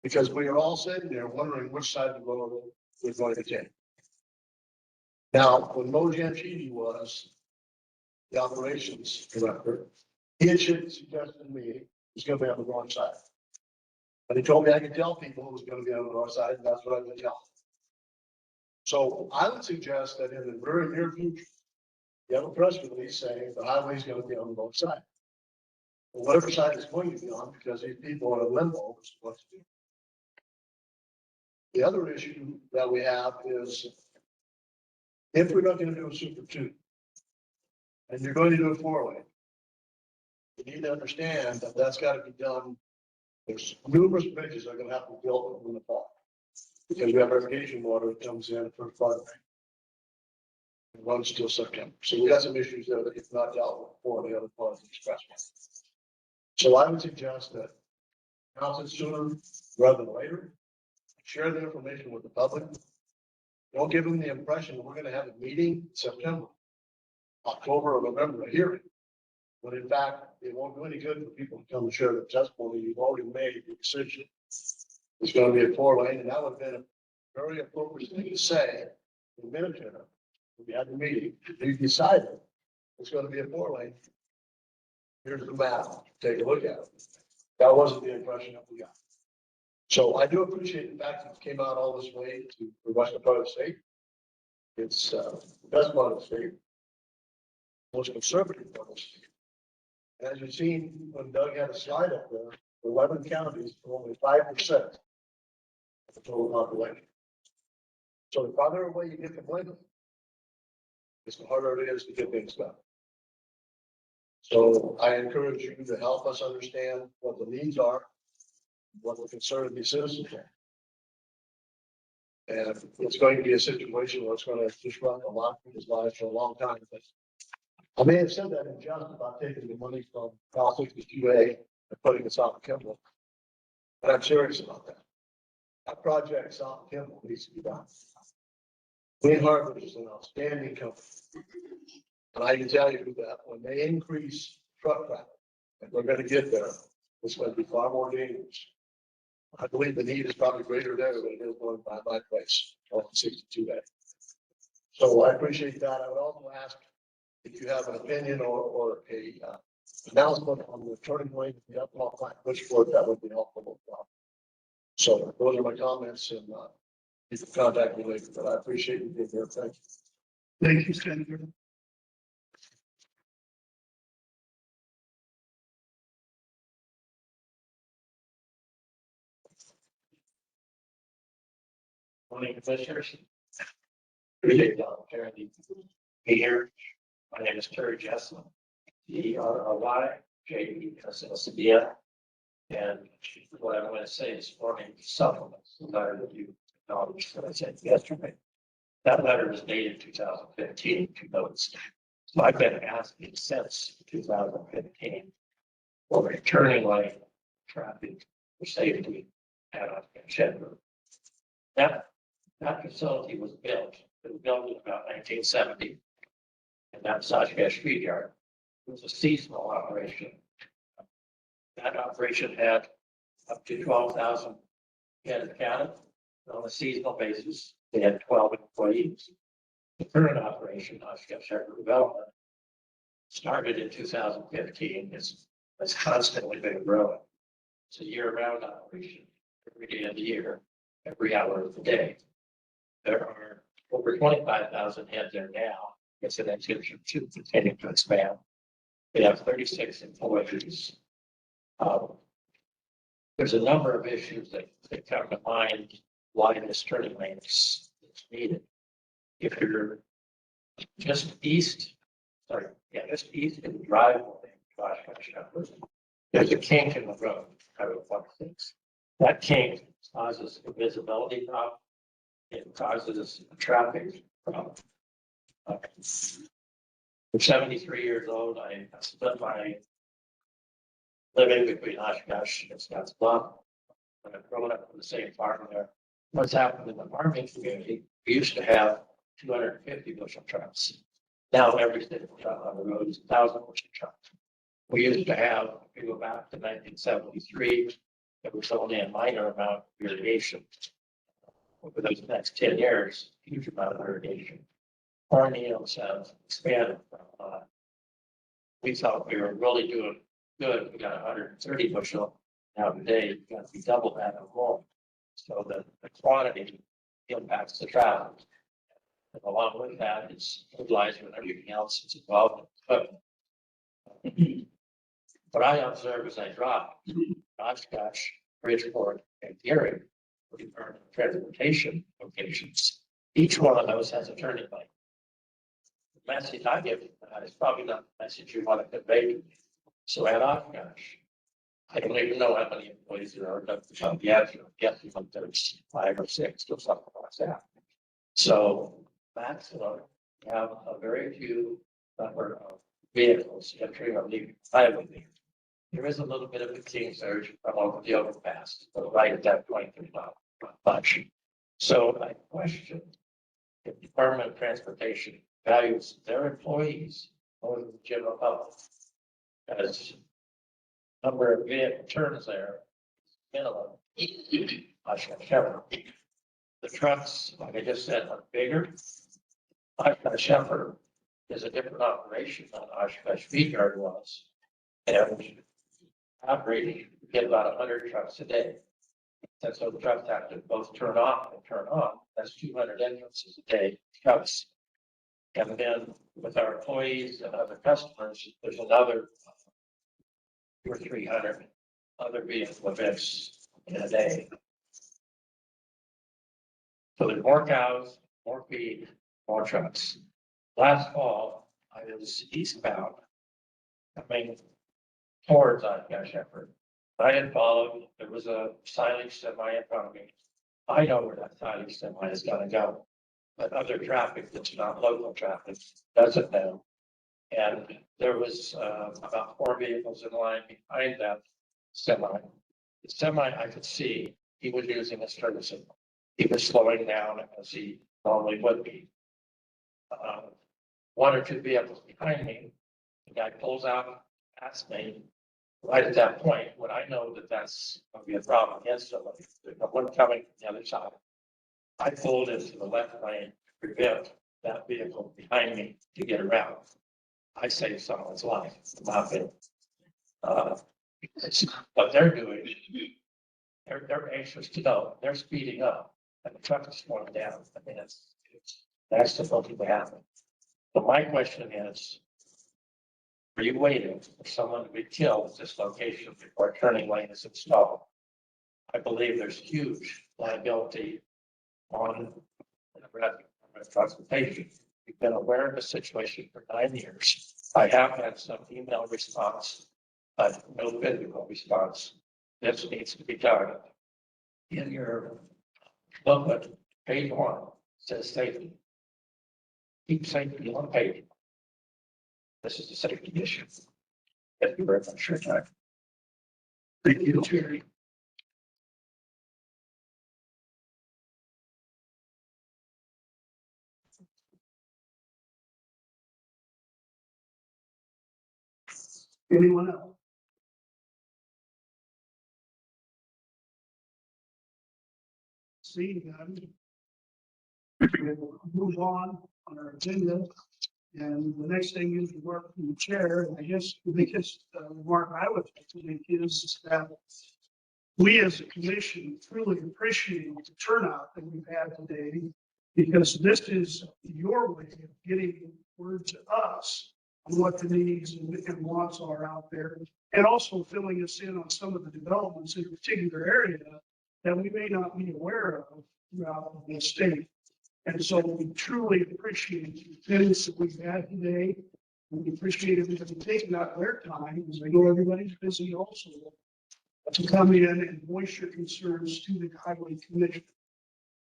Because we are all sitting there wondering which side of the road we're going to take. Now, when Mo Gianchini was the operations director, he had suggested to me it was gonna be on the wrong side. But he told me I could tell people it was gonna be on the wrong side, and that's what I'm gonna tell them. So I would suggest that in the very near future, you have a press release saying the highway is gonna be on the wrong side. Or whatever side it's going to be on, because these people are in limbo as to what to do. The other issue that we have is if we're not gonna do a Super Two, and you're going to do a four-way, you need to understand that that's gotta be done. There's numerous bridges that are gonna have to be built in the fall. Because we have irrigation water that comes in for flood. It runs till September. So we got some issues there that if not dealt with for the other part of the expressway. So I would suggest that announce it sooner rather than later. Share the information with the public. Don't give them the impression that we're gonna have a meeting in September, October or November, a hearing. When in fact, it won't do any good for people to come and share their testimony. You've already made the decision. It's gonna be a four-lane, and that would have been a very appropriate thing to say in Minnetonka. We had the meeting, we decided it's gonna be a four-lane. Here's the map, take a look at it. That wasn't the impression that we got. So I do appreciate the fact that it came out all this way to the western part of the state. It's the best part of the state. Most conservative part of the state. And as you've seen, when Doug had a slide up there, 11 counties, only 5% of the total population. So the farther away you get from Lincoln, it's the harder it is to get things done. So I encourage you to help us understand what the needs are, what the concern of the citizens are. And it's going to be a situation where it's going to disrupt a lot of people's lives for a long time. But I may have said that in jest about taking the money from Cal 62A and putting it south of Kimball. But I'm serious about that. That project south of Kimball needs to be done. Clean Harbors is an outstanding company. And I can tell you that when they increase truck traffic, and we're going to get there, it's going to be far more dangerous. I believe the need is probably greater there than it is going by my place on 62A. So I appreciate that. I would also ask if you have an opinion or a announcement on the turning lane, the upload plant, Bridgeport, that would be helpful. So those are my comments, and you can contact me later, but I appreciate you being here. Thank you. Thank you, Senator. Morning, Commissioners. Appreciate the opportunity to be here. My name is Terry Jesselin, Terry, and what I'm going to say is forming supplements, the letter that you acknowledged that I sent yesterday. That letter is dated 2015, to notice. So I've been asking since 2015 for a turning lane traffic for safety at Shedford. That facility was built. It was built in about 1970. And that Sashka Street Yard was a seasonal operation. That operation had up to 12,000 head of cattle. On a seasonal basis, they had 12 employees. The current operation, Sashka Shepherd Development, started in 2015. It's constantly been growing. It's a year-round operation, every day of the year, every hour of the day. There are over 25,000 heads there now. It's an extension to continue to expand. We have 36 employees. There's a number of issues that come to mind why this turning lane is needed. If you're just east of the driveway, there's a kink in the road, Highway 46. That kink causes a visibility problem. It causes a traffic problem. I'm 73 years old. I spent my living between Oshkosh and Scottsbluff. I've grown up on the same farm there. What's happened in the farming community, we used to have 250 bushel trucks. Now every single truck on the road is 1,000 bushel trucks. We used to have, if you go back to 1973, there was only a minor amount of irrigation. Over those next 10 years, huge amount of irrigation. Corn yields have expanded. We thought we were really doing good. We got 130 bushel. Now today, you've got to be double that or more. So the quantity impacts the traffic. And along with that, it's fertilizer and everything else that's involved. What I observe as I drive, Oshkosh, Bridgeport, and Gary, are transportation locations. Each one of those has a turning lane. The message I give is probably not the message you want to convey to me. So at Oshkosh, I don't even know how many employees there are, but the answer, guessing like there's 5 or 6 or something like that. So maximum, we have a very few number of vehicles entering or leaving the highway. There is a little bit of a king surge from over the overpass, but right at that point, there's not much. So I question if Department of Transportation values their employees over the general public. As number of vehicle turns there, minimum. The trucks, like I just said, are bigger. Oshkosh Shepherd is a different operation than Oshkosh Feed Yard was. And operating, we get about 100 trucks a day. And so the trucks have to both turn off and turn on. That's 200 entrances a day, trucks. And then with our employees and other customers, there's another 200 or 300 other vehicle events in a day. So there's more cows, more feed, more trucks. Last fall, I was eastbound, coming towards Oshkosh Shepherd. I had followed, there was a silage semi in front of me. I know where that silage semi is gonna go, but other traffic that's not local traffic doesn't know. And there was about 4 vehicles in line behind that semi. The semi I could see, he was using a turn signal. He was slowing down as he normally would be. 1 or 2 vehicles behind me, the guy pulls out past me. Right at that point, when I know that that's going to be a problem instantly, there's no one coming from the other side. I pulled into the left lane to prevent that vehicle behind me to get around. I saved someone's life, not me. What they're doing, they're anxious to know, they're speeding up and the truck is slowing down. I mean, that's supposed to happen. But my question is, are you waiting for someone to be killed at this location before a turning lane is installed? I believe there's huge liability on the transportation. We've been aware of the situation for 9 years. I have had some email response, but no physical response. This needs to be done. In your booklet, page 1 says safety. Keep safety on page. This is a safety issue. Thank you very much for your time. Thank you, Jerry. Anyone else? Seeing none. We'll move on our agenda And the next thing is work from the chair, and I guess the biggest remark I would like to make is that we as a commission truly appreciate the turnout that we've had today, because this is your way of getting word to us on what the needs and wants are out there, and also filling us in on some of the developments in a particular area that we may not be aware of throughout the state. And so we truly appreciate the attendance that we've had today. We appreciate everybody taking out their time, because I know everybody's busy also, to come in and voice your concerns to the highway commission.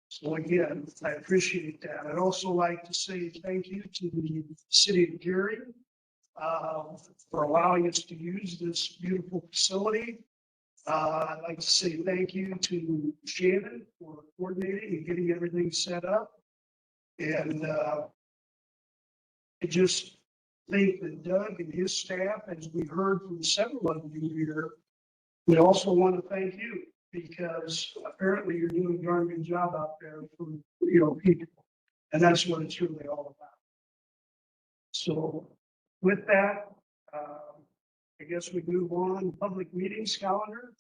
So again, I appreciate that. I'd also like to say thank you to the city of Gary for allowing us to use this beautiful facility. I'd like to say thank you to Shannon for coordinating and getting everything set up. And I just think that Doug and his staff, as we heard from several of you here, we also want to thank you, because apparently you're doing a darn good job out there for, people. And that's what it's really all about. So with that, I guess we move on. Public meetings calendar.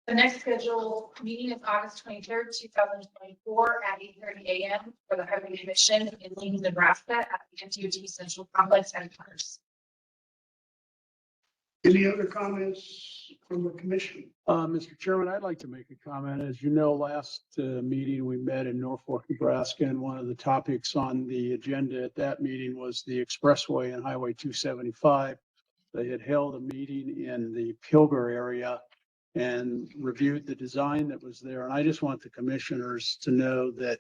The next scheduled meeting is August 23rd, 2024 at 8:30 a.m. for the Highway Commission in Lincoln, Nebraska at the NTOT Central Complex headquarters. Any other comments from the commission? Mr. Chairman, I'd like to make a comment. As you know, last meeting we met in Norfolk, Nebraska, and one of the topics on the agenda at that meeting was the expressway and Highway 275. They had held a meeting in the Pilger area and reviewed the design that was there. And I just want the commissioners to know that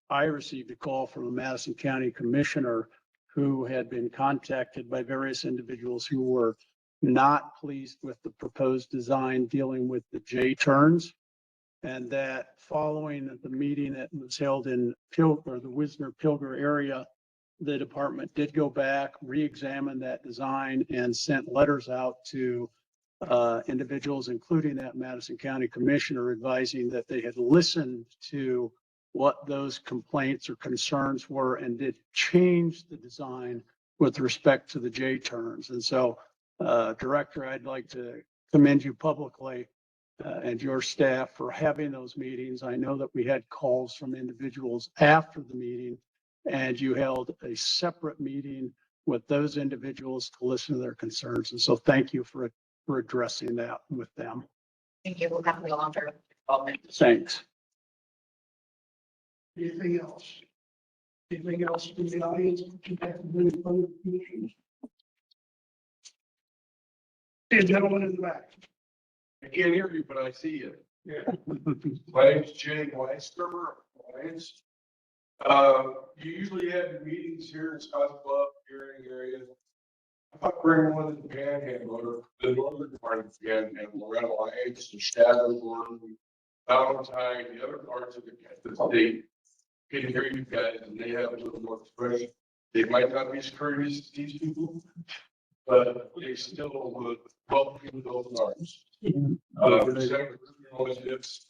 I received a call from a Madison County commissioner who had been contacted by various individuals who were not pleased with the proposed design dealing with the J-turns. And that following the meeting that was held in Pilger, the Wisner-Pilger area, the department did go back, re-examine that design, and sent letters out to individuals, including that Madison County commissioner, advising that they had listened to what those complaints or concerns were and did change the design with respect to the J-turns. And so, Director, I'd like to commend you publicly and your staff for having those meetings. I know that we had calls from individuals after the meeting, and you held a separate meeting with those individuals to listen to their concerns. And so thank you for addressing that with them. Thank you. We'll have a longer involvement. Thanks. Anything else? Anything else from the audience? Hey, gentlemen in the back. I can't hear you, but I see you. Yeah. My name's Jay Weistermer, Alliance. You usually have your meetings here in Scotts Bluff, hearing area. I thought bring one of the Panhandle, the northern part of the Panhandle, around Alliance and Shadowborn, Valentine, the other parts of the state. Can hear you guys, and they have a little more expression. They might not be as courteous as these people, but they still would welcome those arms. It's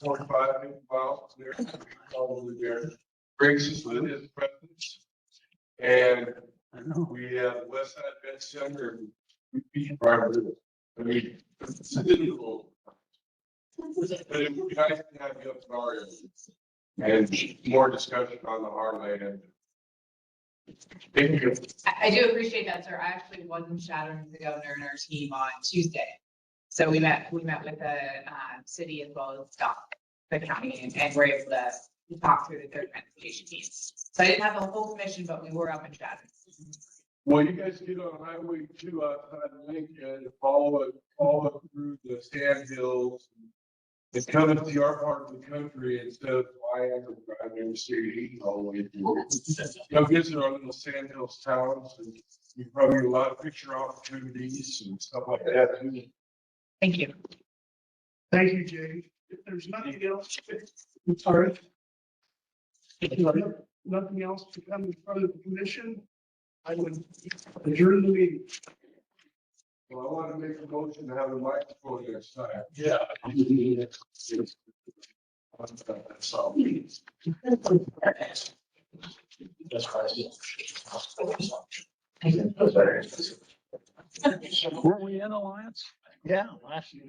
45 miles there, probably there. Brings us with his presence. And we have West Side Vet Center and Beach Driver. I mean, it's difficult. But it would be nice to have you up in our area and more discussion on the heartland. Thank you. I do appreciate that, sir. I actually wasn't shadowing the governor and our team on Tuesday. So we met with the city as well as the county, and we're able to talk through the third transportation piece. So I didn't have the whole commission, but we were up in shadowing. Well, you guys get on Highway 2 outside of Lincoln, follow it through the sand hills. It's coming to our part of the country instead of flying or driving the city all the way through. You'll visit our little sand hills towns, and you probably get a lot of picture opportunities and stuff like that. Thank you. Thank you, Jay. If there's nothing else, I'm sorry. Nothing else to come in front of the commission, I would adjourn the meeting. Well, I want to make a motion to have a microphone next time. Yeah. That's all. That's right. Yeah, last year.